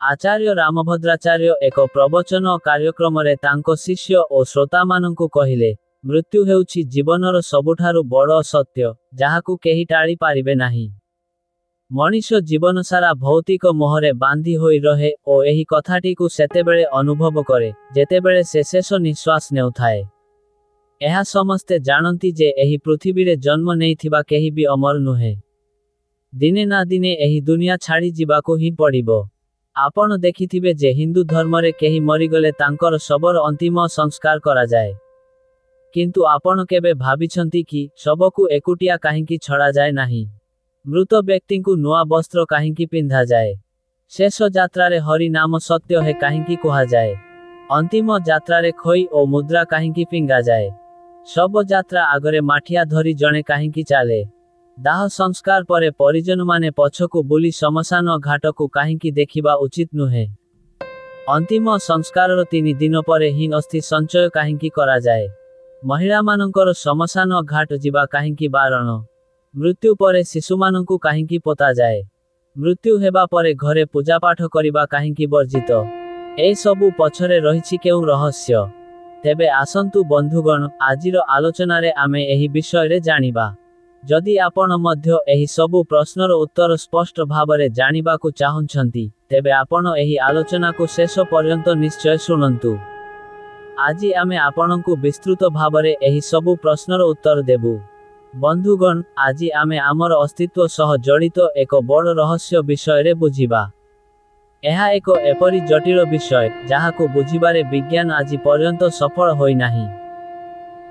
आचार्य रामभद्राचार्य एक प्रवचन कार्यक्रम रे तांको शिष्य और श्रोता मानंकु कहिले, मृत्यु हेउछि जीवनर सबुठारु बड़ सत्य, जाहाकु केही टाळी पारिबे नाही। मनीष जीवन सारा भौतिक मोहरे बांधी होई रहे और एही कथाटीकु सेतेबेले अनुभव करे, जेतेबेले से शेष निश्वास नेउथाए। एहा समस्ते जानती जे एही पृथ्वी रे जन्म नेइथिबा केही भी अमर नुहे। दिने ना दिने एही दुनिया छाड़ी जिबाकु ही पड़िबो। आपण देखिथिबे जे हिंदू धर्म रे केही मरिगले तांकर शबर अंतिम संस्कार करा जाए। किंतु आपण केबे भाबिछंती कि शबकु एकुटिया काहेकि छड़ा जाए नाही? मृत व्यक्ति को नुआ वस्त्र काहेकि पिंधा जाए? शेष यात्रा रे हरि नाम सत्य है काहेकि कहा जाए? अंतिम यात्रा रे खोई और मुद्रा काहेकि पिंगा जाए? शब यात्रा आगरे माठिया धरी जणे काहेकि चाले? दाह संस्कार परे परिजन माने पछकु बुली शमशान घाटकु काहेकि देखिबा उचित नुहे? अंतिम संस्कार 3 दिन परे ही अस्थि संचय काहेकि करा जाए? महिला मानकर शमशान घाट जिबा काहेकि बारण? मृत्यु परे शिशु मानंकु काहेकि पोता जाए? मृत्यु हेबा परे घरे पूजा पाठ करिबा काहेकि वर्जित? ए सबु पछरे रहिछि केउ रहस्य? तेबे आसंतु बंधुगण, आजिर आलोचना रे आमे एही विषय रे जानिबा। जदि आपण मध्य एही सबु प्रश्नर उत्तर स्पष्ट भावरे जानिबाकु चाहुछंती, तेबे आपण एही आलोचना को शेष पर्यंत निश्चय सुनंतु। आजि आमे आपणंकु विस्तृत भावरे एही सबु प्रश्नर उत्तर देबु। बंधुगण, आजि आमे आमर अस्तित्व सह जड़ित एक बड़ रहस्य विषय रे बुझिबा। एहा एक एपरि जटिल विषय जाहाकु बुझिबारे विज्ञान आजि पर्यंत सफल होई नाही।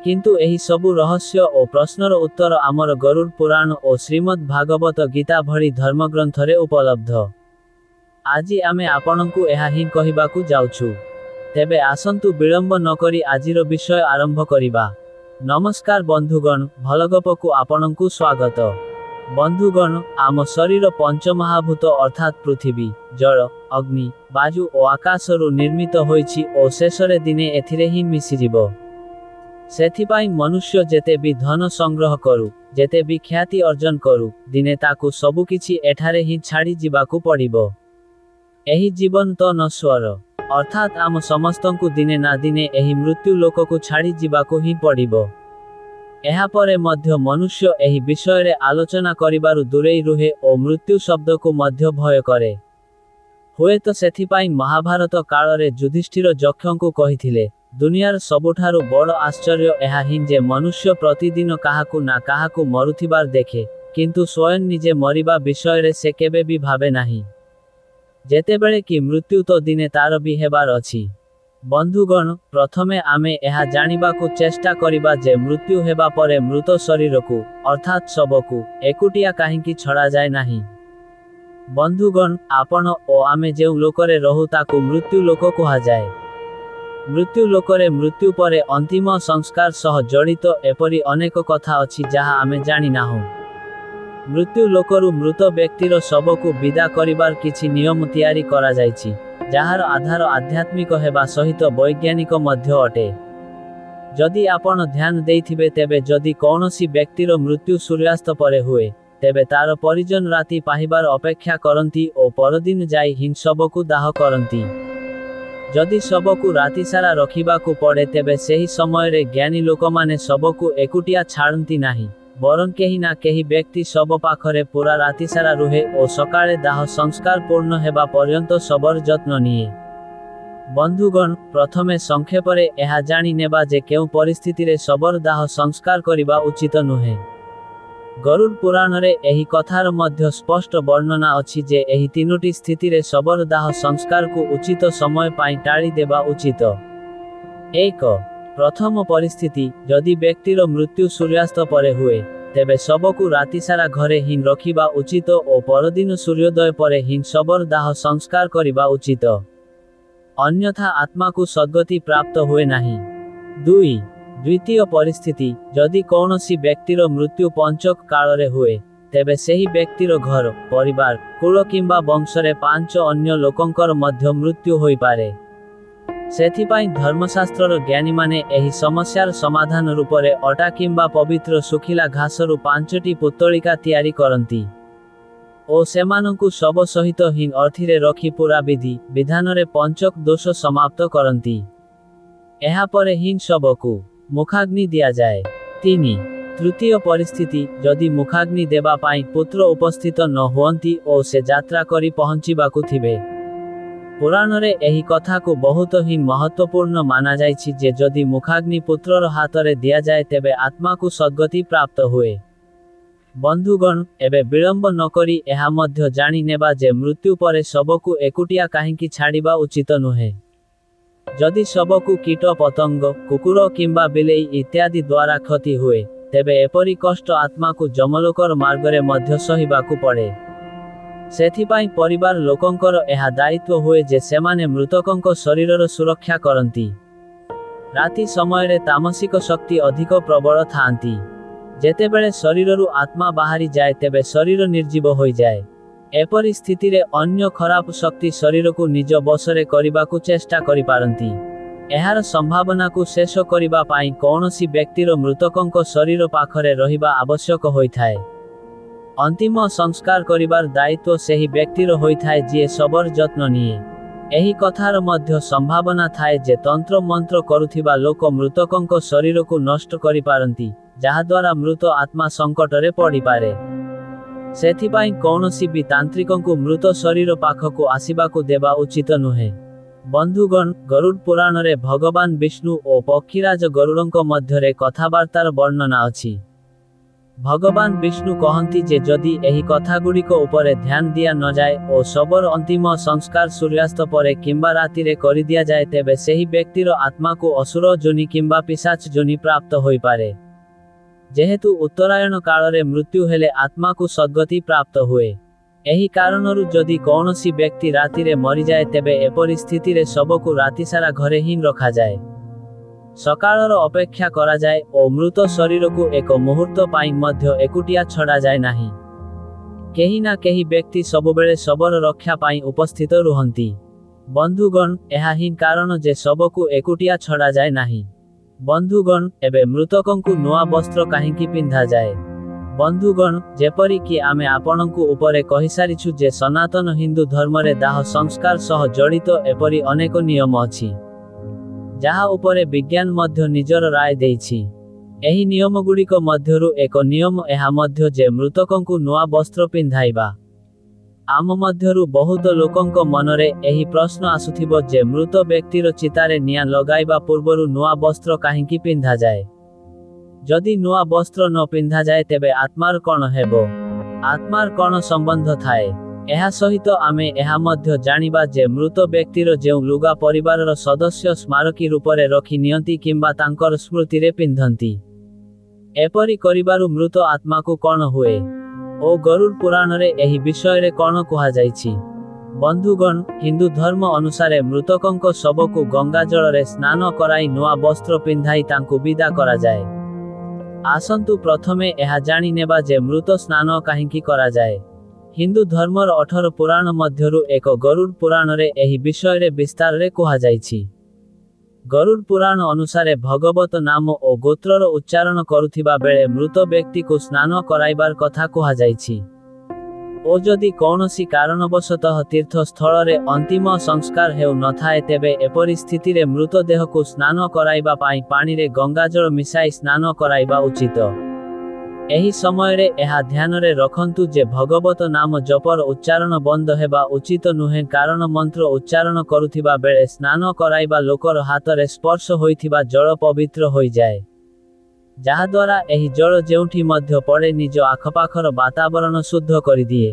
किंतु एही सबु रहस्य और प्रश्नर उत्तर आमर गरुड़ पुराण और श्रीमद् भागवत गीता भली धर्मग्रंथ रे उपलब्ध। आजि आमे आपणंकु एहा ही कहिबाकु जाउछु। तेबे आसंतु विलंब नकरी आजिर विषय आरंभ करिबा। नमस्कार बंधुगण, भलगपकु आपणंकु स्वागत। बंधुगण, आम शरीर पंचमहाभूत अर्थात पृथ्वी, जल, अग्नि, वायु और आकाशरु निर्मित होइछि और शेषरे दिने एथिरे ही मिसिजिबो। सेथिपाई मनुष्य जेते भी धन संग्रह करू, जेते भी ख्याति अर्जन करू, दिने ताकु सबु किछि एठारे ही छाड़ी जिबाकु पड़िबो। एही जीवन तो नश्वर, अर्थात आम समस्तंकु दिने ना दिने एही मृत्यु लोककु छाड़ी जिबाकु ही पड़िबो। एहा परे मध्य मनुष्य एही विषय रे आलोचना करिबारु दूरेई रुहे और मृत्यु शब्द को मध्य भय करे। हुए तो सेथिपाई महाभारत काल रे युधिष्ठिर यक्षंकु कहिथिले, दुनियार सबुठारु बड़ आश्चर्य एहा हिं जे मनुष्य प्रतिदिन काहाकु ना काहाकु मरुथिबार देखे, किंतु स्वयं निजे मरिबा विषय रे से केबे भी भाबे नाही। जेतेबेले कि मृत्यु तो दिने तार भी हेबार अछि। बंधुगण, प्रथमे आमे एहा जानिबाकु चेष्टा करिबा जे मृत्यु हेबा परे मृत शरीरकु अर्थात शबकु एकुटिया काहेकि छड़ा जाए नाही। बंधुगण, आपण ओ आमे जेउ लोकरे रहु ताकु मृत्यु लोक कहा जाए। मृत्यु लोकरे मृत्यु परे अंतिम संस्कार सह जड़ित एपरि अनेक कथा अछि जाहा आमे जानि नाहु। मृत्यु लोकरु मृत व्यक्तिर शबकु विदा करिबार किछि नियम तयारी करा जाइछि, जाहार आधार आध्यात्मिक हेबा सहित वैज्ञानिक मध्य अटे। जदि आपण ध्यान देइथिबे तेबे जदि कौनसी व्यक्तिर मृत्यु सूर्यास्त परे हुए, तेबे तार परिजन राति पाहिबार अपेक्षा करंती और परदिन जाई हिं शबकु दाह करंती। जदि शबकु राति सारा रखिबाकु पड़े तेबे सेही समय रे ज्ञानी लोकमाने शबकु एकुटिया छाड़ंती नाही, बरं केही ना केही व्यक्ति शब पाखरे पूरा राति सारा रुहे और सकाळे दाह संस्कार पूर्ण हेबा पर्यंत शबर जत्न निये। बंधुगण, प्रथमे संक्षेपरे एहा जानि नेबा जे केउ परिस्थिति रे शबर दाह संस्कार करिबा उचित नुहे। गरुड़ पुराण रे एही कथार मध्य स्पष्ट वर्णना अछि जे एही 3टी स्थिति रे शबर दाह संस्कार को उचित समय पाई टाळी देबा उचित। 1. प्रथम परिस्थिति, जदि व्यक्तिर मृत्यु सूर्यास्त परे हुए, तेबे शबकु राति सारा घरे ही रखिबा उचित और परदिन सूर्योदय परे ही शबर दाह संस्कार करिबा उचित। अन्यथा आत्मा को सद्गति प्राप्त हुए नाही। 2. द्वितीय परिस्थिति, जदि कौनसी व्यक्तिर मृत्यु पंचक काल रे हुए, तेबे सेही व्यक्तिर घर, परिवार, कुल किंबा वंशरे 5 अन्य लोकंकर मध्य मृत्यु होई पारे। सेथिपाई धर्मशास्त्रर ज्ञानी माने एही समस्यार समाधान रूपरे अटा किंबा पवित्र सुखिला घासरु 5टी पुत्तलिका तयारी करंती। ଓ ସେମାନଙ୍କୁ ଶବ ସହିତ ହିଁ ଅର୍ଥିରେ ରଖି ପୁରା ବିଧି ବିଧାନରେ ପଞ୍ଚକ ଦୋଷ ସମାପ୍ତ କରନ୍ତି। ଏହାପରେ ହିଁ ଶବକୁ ମୁଖାଗ୍ନି ଦିଆଯାଏ। 3. ତୃତୀୟ ପରିସ୍ଥିତି, ଯଦି ମୁଖାଗ୍ନି ଦେବା ପାଇଁ ପୁତ୍ର ଉପସ୍ଥିତ ନ ହୁଅନ୍ତି ଓ ସେ ଯାତ୍ରା କରି ପହଞ୍ଚିବାକୁ ଥିବେ। ପୁରାଣରେ ଏହି କଥାକୁ ବହୁତ ହିଁ ମହତ୍ତ୍ୱପୂର୍ଣ୍ଣ ମାନାଯାଇଛି ଯେ ଯଦି ମୁଖାଗ୍ନି ପୁତ୍ରର ହାତରେ ଦିଆଯାଏ ତେବେ ଆତ୍ମାକୁ ସଦ୍ଗତି ପ୍ରାପ୍ତ ହୁଏ। ବନ୍ଧୁଗଣ, ଏବେ ବିଳମ୍ବ ନକରି ଏହା ମଧ୍ୟ ଜାଣିନେବା ଯେ ମୃତ୍ୟୁ ପରେ ଶବକୁ ଏକୁଟିଆ କାହିଁକି ଛାଡ଼ିବା ଉଚିତ ନୁହେଁ। ଯଦି ଶବକୁ କୀଟ ପତଙ୍ଗ, କୁକୁର କିମ୍ବା ବିଲେଇ ଇତ୍ୟାଦି ଦ୍ୱାରା କ୍ଷତି ହୁଏ, ତେବେ ଏପରି କଷ୍ଟ ଆତ୍ମାକୁ ଯମଲୋକର ମାର୍ଗରେ ମଧ୍ୟ ସହିବାକୁ ପଡ଼େ। ସେଥିପାଇଁ ପରିବାର ଲୋକଙ୍କର ଏହା ଦାୟିତ୍ୱ ହୁଏ ଯେ ସେମାନେ ମୃତକଙ୍କ ଶରୀରର ସୁରକ୍ଷା କରନ୍ତି। ରାତି ସମୟରେ ତାମସିକ ଶକ୍ତି ଅଧିକ ପ୍ରବଳ ଥାଆନ୍ତି। ଯେତେବେଳେ ଶରୀରରୁ ଆତ୍ମା ବାହାରି ଯାଏ ତେବେ ଶରୀର ନିର୍ଜୀବ ହୋଇଯାଏ। ଏପରି ସ୍ଥିତିରେ ଅନ୍ୟ ଖରାପ ଶକ୍ତି ଶରୀରକୁ ନିଜ ବଶରେ କରିବାକୁ ଚେଷ୍ଟା କରିପାରନ୍ତି। ଏହାର ସମ୍ଭାବନାକୁ ଶେଷ କରିବା ପାଇଁ କୌଣସି ବ୍ୟକ୍ତିର ମୃତକଙ୍କ ଶରୀର ପାଖରେ ରହିବା ଆବଶ୍ୟକ ହୋଇଥାଏ। ଅନ୍ତିମ ସଂସ୍କାର କରିବାର ଦାୟିତ୍ୱ ସେହି ବ୍ୟକ୍ତିର ହୋଇଥାଏ ଯିଏ ଶବର ଯତ୍ନ ନିଏ। ଏହି କଥାର ମଧ୍ୟ ସମ୍ଭାବନା ଥାଏ ଯେ ତନ୍ତ୍ର ମନ୍ତ୍ର କରୁଥିବା ଲୋକ ମୃତକଙ୍କ ଶରୀରକୁ ନଷ୍ଟ କରିପାରନ୍ତି, ଯାହାଦ୍ୱାରା ମୃତ ଆତ୍ମା ସଙ୍କଟରେ ପଡ଼ିପାରେ। ସେଥିପାଇଁ କୌଣସି ବି ତାନ୍ତ୍ରିକଙ୍କୁ ମୃତ ଶରୀର ପାଖକୁ ଆସିବାକୁ ଦେବା ଉଚିତ ନୁହେଁ। ବନ୍ଧୁଗଣ, ଗରୁଡ଼ ପୁରାଣରେ ଭଗବାନ ବିଷ୍ଣୁ ଓ ପକ୍ଷୀରାଜ ଗରୁଡ଼ଙ୍କ ମଧ୍ୟରେ କଥାବାର୍ତ୍ତାର ବର୍ଣ୍ଣନା ଅଛି। ଭଗବାନ ବିଷ୍ଣୁ କହନ୍ତି ଯେ ଯଦି ଏହି କଥାଗୁଡ଼ିକ ଉପରେ ଧ୍ୟାନ ଦିଆ ନଯାଏ ଓ ଶବର ଅନ୍ତିମ ସଂସ୍କାର ସୂର୍ଯ୍ୟାସ୍ତ ପରେ କିମ୍ବା ରାତିରେ କରିଦିଆଯାଏ ତେବେ ସେହି ବ୍ୟକ୍ତିର ଆତ୍ମାକୁ ଅସୁର ଯୋନି କିମ୍ବା ପିଶାଚ ଯୋନି ପ୍ରାପ୍ତ ହୋଇପାରେ। ଯେହେତୁ ଉତ୍ତରାୟଣ କାଳରେ ମୃତ୍ୟୁ ହେଲେ ଆତ୍ମାକୁ ସଦ୍ଗତି ପ୍ରାପ୍ତ ହୁଏ। ଏହି କାରଣରୁ ଯଦି କୌଣସି ବ୍ୟକ୍ତି ରାତିରେ ମରିଯାଏ ତେବେ ଏପରି ସ୍ଥିତିରେ ଶବକୁ ରାତିସାରା ଘରେ ହିଁ ରଖାଯାଏ। ସକାଳର ଅପେକ୍ଷା କରାଯାଏ ଓ ମୃତ ଶରୀରକୁ ଏକ ମୁହୂର୍ତ୍ତ ପାଇଁ ମଧ୍ୟ ଏକୁଟିଆ ଛଡ଼ାଯାଏ ନାହିଁ। କେହି ନା କେହି ବ୍ୟକ୍ତି ସବୁବେଳେ ଶବର ରକ୍ଷା ପାଇଁ ଉପସ୍ଥିତ ରୁହନ୍ତି। ବନ୍ଧୁଗଣ, ଏହା ହିଁ କାରଣ ଯେ ଶବକୁ ଏକୁଟିଆ ଛଡ଼ାଯାଏ ନାହିଁ। ବନ୍ଧୁଗଣ, ଏବେ ମୃତକଙ୍କୁ ନୂଆ ବସ୍ତ୍ର କାହିଁକି ପିନ୍ଧାଯାଏ? ବନ୍ଧୁଗଣ, ଯେପରିକି ଆମେ ଆପଣଙ୍କୁ ଉପରେ କହିସାରିଛୁ ଯେ ସନାତନ ହିନ୍ଦୁ ଧର୍ମରେ ଦାହ ସଂସ୍କାର ସହ ଜଡ଼ିତ ଏପରି ଅନେକ ନିୟମ ଅଛି, ଯାହା ଉପରେ ବିଜ୍ଞାନ ମଧ୍ୟ ନିଜର ରାୟ ଦେଇଛି। ଏହି ନିୟମଗୁଡ଼ିକ ମଧ୍ୟରୁ ଏକ ନିୟମ ଏହା ମଧ୍ୟ ଯେ ମୃତକଙ୍କୁ ନୂଆ ବସ୍ତ୍ର ପିନ୍ଧାଇବା। ଆମ ମଧ୍ୟରୁ ବହୁତ ଲୋକଙ୍କ ମନରେ ଏହି ପ୍ରଶ୍ନ ଆସୁଥିବ ଯେ ମୃତ ବ୍ୟକ୍ତିର ଚିତାରେ ନିଆଁ ଲଗାଇବା ପୂର୍ବରୁ ନୂଆ ବସ୍ତ୍ର କାହିଁକି ପିନ୍ଧାଯାଏ? ଯଦି ନୂଆ ବସ୍ତ୍ର ନ ପିନ୍ଧାଯାଏ ତେବେ ଆତ୍ମାର କ'ଣ ହେବ? ଆତ୍ମାର କ'ଣ ସମ୍ବନ୍ଧ ଥାଏ? ଏହା ସହିତ ଆମେ ଏହା ମଧ୍ୟ ଜାଣିବା ଯେ ମୃତ ବ୍ୟକ୍ତିର ଯେଉଁ ଲୁଗା ପରିବାରର ସଦସ୍ୟ ସ୍ମାରକୀ ରୂପରେ ରଖି ନିଅନ୍ତି କିମ୍ବା ତାଙ୍କର ସ୍ମୃତିରେ ପିନ୍ଧନ୍ତି, ଏପରି କରିବାରୁ ମୃତ ଆତ୍ମାକୁ କ'ଣ ହୁଏ ଓ ଗରୁଡ଼ ପୁରାଣରେ ଏହି ବିଷୟରେ କ'ଣ କୁହାଯାଇଛି? ବନ୍ଧୁଗଣ, ହିନ୍ଦୁ ଧର୍ମ ଅନୁସାରେ ମୃତକଙ୍କ ଶବକୁ ଗଙ୍ଗା ଜଳରେ ସ୍ନାନ କରାଇ ନୂଆ ବସ୍ତ୍ର ପିନ୍ଧାଇ ତାଙ୍କୁ ବିଦା କରାଯାଏ। ଆସନ୍ତୁ ପ୍ରଥମେ ଏହା ଜାଣିନେବା ଯେ ମୃତ ସ୍ନାନ କାହିଁକି କରାଯାଏ। ହିନ୍ଦୁ ଧର୍ମର 18 ପୁରାଣ ମଧ୍ୟରୁ ଏକ ଗରୁଡ଼ ପୁରାଣରେ ଏହି ବିଷୟରେ ବିସ୍ତାରରେ କୁହାଯାଇଛି। ଗରୁଡ଼ ପୁରାଣ ଅନୁସାରେ ଭଗବତ ନାମ ଓ ଗୋତ୍ରର ଉଚ୍ଚାରଣ କରୁଥିବା ବେଳେ ମୃତ ବ୍ୟକ୍ତିକୁ ସ୍ନାନ କରାଇବାର କଥା କୁହାଯାଇଛି। ଓ ଯଦି କୌଣସି କାରଣବଶତଃ ତୀର୍ଥସ୍ଥଳରେ ଅନ୍ତିମ ସଂସ୍କାର ହେଉ ନଥାଏ ତେବେ ଏପରି ସ୍ଥିତିରେ ମୃତଦେହକୁ ସ୍ନାନ କରାଇବା ପାଇଁ ପାଣିରେ ଗଙ୍ଗାଜଳ ମିଶାଇ ସ୍ନାନ କରାଇବା ଉଚିତ। ଏହି ସମୟରେ ଏହା ଧ୍ୟାନରେ ରଖନ୍ତୁ ଯେ ଭଗବତ ନାମ ଜପର ଉଚ୍ଚାରଣ ବନ୍ଦ ହେବା ଉଚିତ ନୁହେଁ କାରଣ ମନ୍ତ୍ର ଉଚ୍ଚାରଣ କରୁଥିବା ବେଳେ ସ୍ନାନ କରାଇବା ଲୋକର ହାତରେ ସ୍ପର୍ଶ ହୋଇଥିବା ଜଳ ପବିତ୍ର ହୋଇଯାଏ, ଯାହାଦ୍ୱାରା ଏହି ଜଳ ଯେଉଁଠି ମଧ୍ୟ ପଡ଼େ ନିଜ ଆଖପାଖର ବାତାବରଣ ଶୁଦ୍ଧ କରିଦିଏ।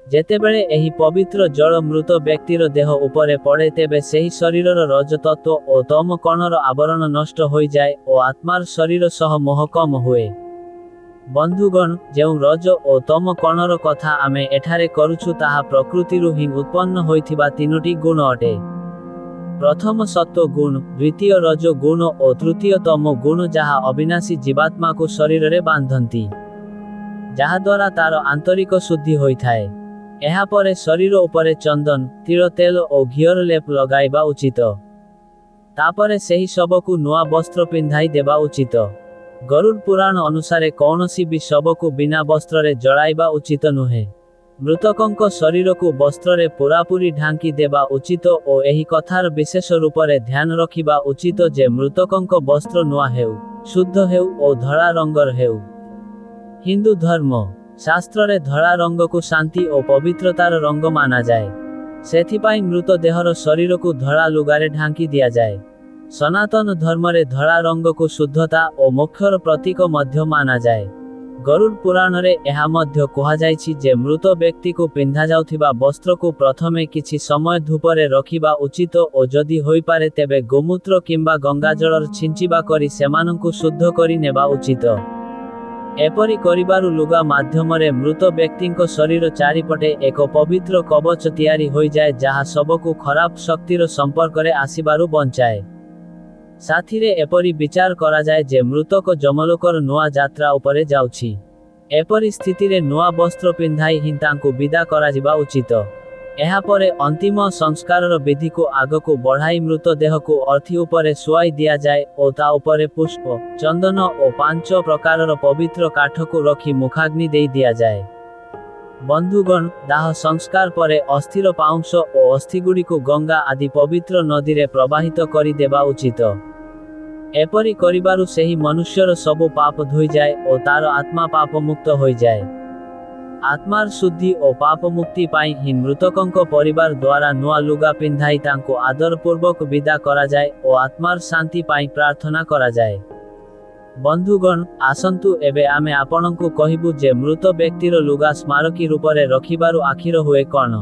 ଯେତେବେଳେ ଏହି ପବିତ୍ର ଜଳ ମୃତ ବ୍ୟକ୍ତିର ଦେହ ଉପରେ ପଡ଼େ ତେବେ ସେହି ଶରୀରର ରଜତତ୍ତ୍ୱ ଓ ତମ କଣର ଆବରଣ ନଷ୍ଟ ହୋଇଯାଏ ଓ ଆତ୍ମାର ଶରୀର ସହ ମୋହ କମ ହୁଏ। ବନ୍ଧୁଗଣ, ଯେଉଁ ରଜ ଓ ତମ କଣର କଥା ଆମେ ଏଠାରେ କରୁଛୁ ତାହା ପ୍ରକୃତିରୁ ହିଁ ଉତ୍ପନ୍ନ ହୋଇଥିବା ତିନୋଟି ଗୁଣ ଅଟେ। ପ୍ରଥମ ସତ୍ତ୍ୱ ଗୁଣ, ଦ୍ୱିତୀୟ ରଜ ଗୁଣ ଓ ତୃତୀୟ ତମ ଗୁଣ ଯାହା ଅବିନାଶୀ ଜୀବାତ୍ମାକୁ ଶରୀରରେ ବାନ୍ଧନ୍ତି, ଯାହାଦ୍ୱାରା ତାର ଆନ୍ତରିକ ଶୁଦ୍ଧି ହୋଇଥାଏ। ଏହାପରେ ଶରୀର ଉପରେ ଚନ୍ଦନ, ତିଳ ତେଲ ଓ ଘିଅର ଲେପ ଲଗାଇବା ଉଚିତ। ତାପରେ ସେହି ଶବକୁ ନୂଆ ବସ୍ତ୍ର ପିନ୍ଧାଇ ଦେବା ଉଚିତ। ଗରୁଡ଼ ପୁରାଣ ଅନୁସାରେ କୌଣସି ବି ଶବକୁ ବିନା ବସ୍ତ୍ରରେ ଜଳାଇବା ଉଚିତ ନୁହେଁ। मृतकଙ୍କ शरीरକୁ ବସ୍ତ୍ରରେ ପୂରାପୂରି ଢାଙ୍କି ଦେବା ଉଚିତ ଓ ଏହି କଥାର ବିଶେଷ ରୂପରେ ଧ୍ୟାନ ରଖିବା ଉଚିତ ଯେ ମୃତକଙ୍କ ବସ୍ତ୍ର ନୂଆ ହେଉ, ଶୁଦ୍ଧ ହେଉ ଓ ଧଳା ରଙ୍ଗର ହେଉ। ହିନ୍ଦୁ ଧର୍ମ ଶାସ୍ତ୍ରରେ ଧଳା ରଙ୍ଗକୁ ଶାନ୍ତି ଓ ପବିତ୍ରତାର ରଙ୍ଗ ମାନାଯାଏ। ସେଥିପାଇଁ ମୃତଦେହର ଶରୀରକୁ ଧଳା ଲୁଗାରେ ଢାଙ୍କି ଦିଆଯାଏ। ସନାତନ ଧର୍ମରେ ଧଳା ରଙ୍ଗକୁ ଶୁଦ୍ଧତା ଓ ମୋକ୍ଷର ପ୍ରତୀକ ମଧ୍ୟ ମାନାଯାଏ। ଗରୁଡ଼ ପୁରାଣରେ ଏହା ମଧ୍ୟ କୁହାଯାଇଛି ଯେ ମୃତ ବ୍ୟକ୍ତିକୁ ପିନ୍ଧାଯାଉଥିବା ବସ୍ତ୍ରକୁ ପ୍ରଥମେ କିଛି ସମୟ ଧୂପରେ ରଖିବା ଉଚିତ ଓ ଯଦି ହୋଇପାରେ ତେବେ ଗୋମୂତ୍ର କିମ୍ବା ଗଙ୍ଗାଜଳର ଛିଞ୍ଚିବା କରି ସେମାନଙ୍କୁ ଶୁଦ୍ଧ କରି ନେବା ଉଚିତ। ଏପରି କରିବାରୁ ଲୁଗା ମାଧ୍ୟମରେ ମୃତ ବ୍ୟକ୍ତିଙ୍କ ଶରୀର ଚାରିପଟେ ଏକ ପବିତ୍ର କବଚ ତିଆରି ହୋଇଯାଏ ଯାହା ଶବକୁ ଖରାପ ଶକ୍ତିର ସମ୍ପର୍କରେ ଆସିବାରୁ ବଞ୍ଚାଏ। ସାଥିରେ ଏପରି ବିଚାର କରାଯାଏ ଯେ ମୃତକ ଯମଲୋକର ନୂଆ ଯାତ୍ରା ଉପରେ ଯାଉଛି। ଏପରି ସ୍ଥିତିରେ ନୂଆ ବସ୍ତ୍ର ପିନ୍ଧାଇ ହିଁ ତାଙ୍କୁ ବିଦା କରାଯିବା ଉଚିତ। ଏହାପରେ ଅନ୍ତିମ ସଂସ୍କାରର ବିଧିକୁ ଆଗକୁ ବଢ଼ାଇ ମୃତଦେହକୁ ଅର୍ଥି ଉପରେ ଶୁଆଇ ଦିଆଯାଏ ଓ ତା ଉପରେ ପୁଷ୍ପ, ଚନ୍ଦନ ଓ 5 ପ୍ରକାରର ପବିତ୍ର କାଠକୁ ରଖି ମୁଖାଗ୍ନି ଦେଇ ଦିଆଯାଏ। ବନ୍ଧୁଗଣ, ଦାହ ସଂସ୍କାର ପରେ ଅସ୍ଥିର ପାଉଁଶ ଓ ଅସ୍ଥିଗୁଡ଼ିକୁ ଗଙ୍ଗା ଆଦି ପବିତ୍ର ନଦୀରେ ପ୍ରବାହିତ କରି ଦେବା ଉଚିତ। ଏପରି କରିବାରୁ ସେହି ମନୁଷ୍ୟର ସବୁ ପାପ ଧୋଇଯାଏ ଓ ତାର ଆତ୍ମା ପାପମୁକ୍ତ ହୋଇଯାଏ। ଆତ୍ମାର ଶୁଦ୍ଧି ଓ ପାପ ମୁକ୍ତି ପାଇଁ ହିଁ ମୃତକଙ୍କ ପରିବାର ଦ୍ୱାରା ନୂଆ ଲୁଗା ପିନ୍ଧାଇ ତାଙ୍କୁ ଆଦରପୂର୍ବକ ବିଦା କରାଯାଏ ଓ ଆତ୍ମାର ଶାନ୍ତି ପାଇଁ ପ୍ରାର୍ଥନା କରାଯାଏ। ବନ୍ଧୁଗଣ, ଆସନ୍ତୁ ଏବେ ଆମେ ଆପଣଙ୍କୁ କହିବୁ ଯେ ମୃତ ବ୍ୟକ୍ତିର ଲୁଗା ସ୍ମାରକୀ ରୂପରେ ରଖିବାରୁ ଆଖିର ହୁଏ କ'ଣ।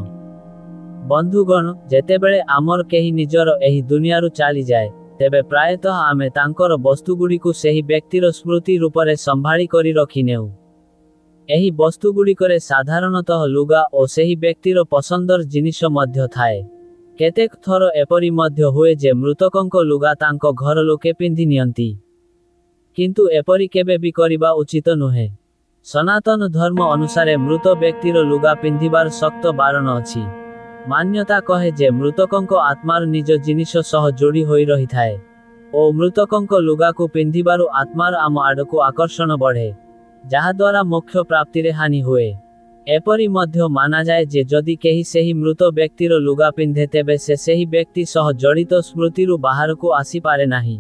ବନ୍ଧୁଗଣ, ଯେତେବେଳେ ଆମର କେହି ନିଜର ଏହି ଦୁନିଆରୁ ଚାଲିଯାଏ ତେବେ ପ୍ରାୟତଃ ଆମେ ତାଙ୍କର ବସ୍ତୁଗୁଡ଼ିକୁ ସେହି ବ୍ୟକ୍ତିର ସ୍ମୃତି ରୂପରେ ସମ୍ଭାଳି କରି ରଖିନେଉ। ଏହି ବସ୍ତୁଗୁଡ଼ିକରେ ସାଧାରଣତଃ ଲୁଗା ଓ ସେହି ବ୍ୟକ୍ତିର ପସନ୍ଦର ଜିନିଷ ମଧ୍ୟ ଥାଏ। କେତେକ ଥର ଏପରି ମଧ୍ୟ ହୁଏ ଯେ ମୃତକଙ୍କ ଲୁଗା ତାଙ୍କ ଘର ଲୋକେ ପିନ୍ଧି ନିଅନ୍ତି। କିନ୍ତୁ ଏପରି କେବେ ବି କରିବା ଉଚିତ ନୁହେଁ। ସନାତନ ଧର୍ମ ଅନୁସାରେ ମୃତ ବ୍ୟକ୍ତିର ଲୁଗା ପିନ୍ଧିବାର ଶକ୍ତ ବାରଣ ଅଛି। ମାନ୍ୟତା କହେ ଯେ ମୃତକଙ୍କ ଆତ୍ମାର ନିଜ ଜିନିଷ ସହ ଯୋଡ଼ି ହୋଇ ରହିଥାଏ ଓ ମୃତକଙ୍କ ଲୁଗାକୁ ପିନ୍ଧିବାରୁ ଆତ୍ମାର ଆମ ଆଡ଼କୁ ଆକର୍ଷଣ ବଢ଼େ, ଯାହାଦ୍ୱାରା ମୋକ୍ଷ ପ୍ରାପ୍ତିରେ ହାନି ହୁଏ। ଏପରି ମଧ୍ୟ ମାନାଯାଏ ଯେ ଯଦି କେହି ସେହି ମୃତ ବ୍ୟକ୍ତିର ଲୁଗା ପିନ୍ଧେ ତେବେ ସେ ସେହି ବ୍ୟକ୍ତି ସହ ଜଡ଼ିତ ସ୍ମୃତିରୁ ବାହାରକୁ ଆସିପାରେ ନାହିଁ।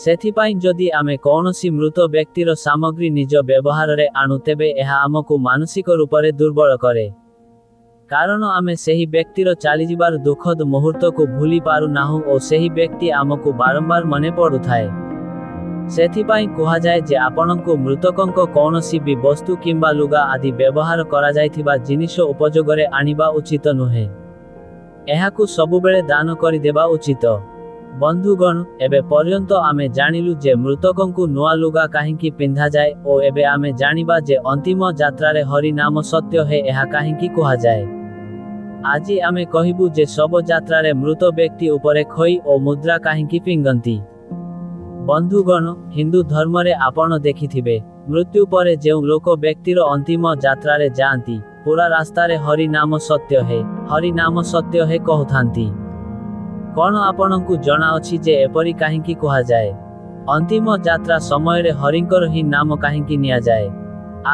ସେଥିପାଇଁ ଯଦି ଆମେ କୌଣସି ମୃତ ବ୍ୟକ୍ତିର ସାମଗ୍ରୀ ନିଜ ବ୍ୟବହାରରେ ଆଣୁ ତେବେ ଏହା ଆମକୁ ମାନସିକ ରୂପରେ ଦୁର୍ବଳ କରେ। କାରଣ ଆମେ ସେହି ବ୍ୟକ୍ତିର ଚାଲିଯିବାର ଦୁଃଖଦ ମୁହୂର୍ତ୍ତକୁ ଭୁଲି ପାରୁନାହୁଁ ଓ ସେହି ବ୍ୟକ୍ତି ଆମକୁ ବାରମ୍ବାର ମନେ ପଡ଼ୁଥାଏ। ସେଥିପାଇଁ କୁହାଯାଏ ଯେ ଆପଣଙ୍କୁ ମୃତକଙ୍କ କୌଣସି ବି ବସ୍ତୁ କିମ୍ବା ଲୁଗା ଆଦି ବ୍ୟବହାର କରାଯାଇଥିବା ଜିନିଷ ଉପଯୋଗରେ ଆଣିବା ଉଚିତ ନୁହେଁ। ଏହାକୁ ସବୁବେଳେ ଦାନ କରିଦେବା ଉଚିତ। ବନ୍ଧୁଗଣ, ଏବେ ପର୍ଯ୍ୟନ୍ତ ଆମେ ଜାଣିଲୁ ଯେ ମୃତକଙ୍କୁ ନୂଆ ଲୁଗା କାହିଁକି ପିନ୍ଧାଯାଏ ଓ ଏବେ ଆମେ ଜାଣିବା ଯେ ଅନ୍ତିମ ଯାତ୍ରାରେ ହରି ନାମ ସତ୍ୟ ହେ ଏହା କାହିଁକି କୁହାଯାଏ। ଆଜି ଆମେ କହିବୁ ଯେ ଶବ ଯାତ୍ରାରେ ମୃତ ବ୍ୟକ୍ତି ଉପରେ ଖଇ ଓ ମୁଦ୍ରା କାହିଁକି ପିଙ୍ଗନ୍ତି। ବନ୍ଧୁଗଣ, ହିନ୍ଦୁ ଧର୍ମରେ ଆପଣ ଦେଖିଥିବେ, ମୃତ୍ୟୁ ପରେ ଯେଉଁ ଲୋକ ବ୍ୟକ୍ତିର ଅନ୍ତିମ ଯାତ୍ରାରେ ଯାଆନ୍ତି, ପୁରା ରାସ୍ତାରେ ହରି ନାମ ସତ୍ୟ ହେ, ହରି ନାମ ସତ୍ୟ ହେ କହୁଥାନ୍ତି। କ'ଣ ଆପଣଙ୍କୁ ଜଣାଅଛି ଯେ ଏପରି କାହିଁକି କୁହାଯାଏ? ଅନ୍ତିମ ଯାତ୍ରା ସମୟରେ ହରିଙ୍କର ହିଁ ନାମ କାହିଁକି ନିଆଯାଏ?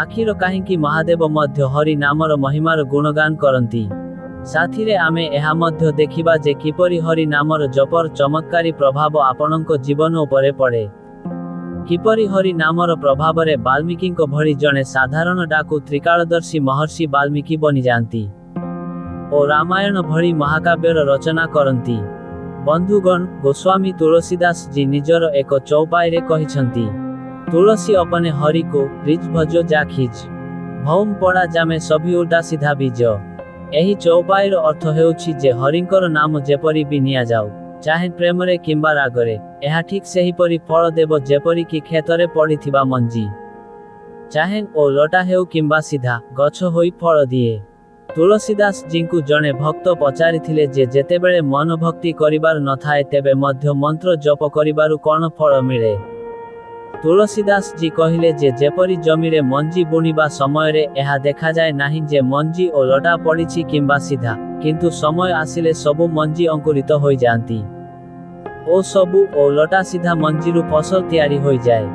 ଆଖିର କାହିଁକି ମହାଦେବ ମଧ୍ୟ ହରି ନାମର ମହିମାର ଗୁଣଗାନ କରନ୍ତି? ସାଥିରେ ଆମେ ଏହା ମଧ୍ୟ ଦେଖିବା ଯେ କିପରି ହରି ନାମର ଜପର ଚମତ୍କାରୀ ପ୍ରଭାବ ଆପଣଙ୍କ ଜୀବନ ଉପରେ ପଡ଼େ। କିପରି ହରି ନାମର ପ୍ରଭାବରେ ବାଲ୍ମୀକିଙ୍କ ଭଳି ଜଣେ ସାଧାରଣ ଡାକୁ ତ୍ରିକାଳଦର୍ଶୀ ମହର୍ଷି ବାଲ୍ମୀକି ବନିଯାଆନ୍ତି ଓ ରାମାୟଣ ଭଳି ମହାକାବ୍ୟର ରଚନା କରନ୍ତି। ବନ୍ଧୁଗଣ, ଗୋସ୍ୱାମୀ ତୁଳସୀଦାସ ଜୀ ନିଜର ଏକ ଚୌପାଇରେ କହିଛନ୍ତି, ତୁଳସୀ ଅପନେ ହରି କୋ ରିଜ୍ ଭଜୋ ଜାଖିଜ୍ ଭୌମ ପଡ଼ା ଜାମେ ସଭି ଉଲ୍ଟା ସିଧା ବୀଜ। ଏହି ଚୌପାଇର ଅର୍ଥ ହେଉଛି ଯେ ହରିଙ୍କର ନାମ ଯେପରି ବି ନିଆଯାଉ, ଚାହେଁ ପ୍ରେମରେ କିମ୍ବା ରାଗରେ, ଏହା ଠିକ୍ ସେହିପରି ଫଳ ଦେବ ଯେପରିକି କ୍ଷେତରେ ପଡ଼ିଥିବା ମଞ୍ଜି। ଚାହେଁ ଓ ଲଟା ହେଉ କିମ୍ବା ସିଧା, ଗଛ ହୋଇ ଫଳ ଦିଏ। ତୁଳସୀଦାସ ଜୀଙ୍କୁ ଜଣେ ଭକ୍ତ ପଚାରିଥିଲେ ଯେ ଯେତେବେଳେ ମନ ଭକ୍ତି କରିବାର ନଥାଏ ତେବେ ମଧ୍ୟ ମନ୍ତ୍ର ଜପ କରିବାରୁ କ'ଣ ଫଳ ମିଳେ? ତୁଳସୀଦାସ ଜୀ କହିଲେ ଯେ ଯେପରି ଜମିରେ ମଞ୍ଜି ବୁଣିବା ସମୟରେ ଏହା ଦେଖାଯାଏ ନାହିଁ ଯେ ମଞ୍ଜି ଓ ଲଟା ପଡ଼ିଛି କିମ୍ବା ସିଧା, କିନ୍ତୁ ସମୟ ଆସିଲେ ସବୁ ମଞ୍ଜି ଅଙ୍କୁରିତ ହୋଇଯାଆନ୍ତି ଓ ସବୁ ଓ ଲଟା ସିଧା ମଞ୍ଜିରୁ ଫସଲ ତିଆରି ହୋଇଯାଏ।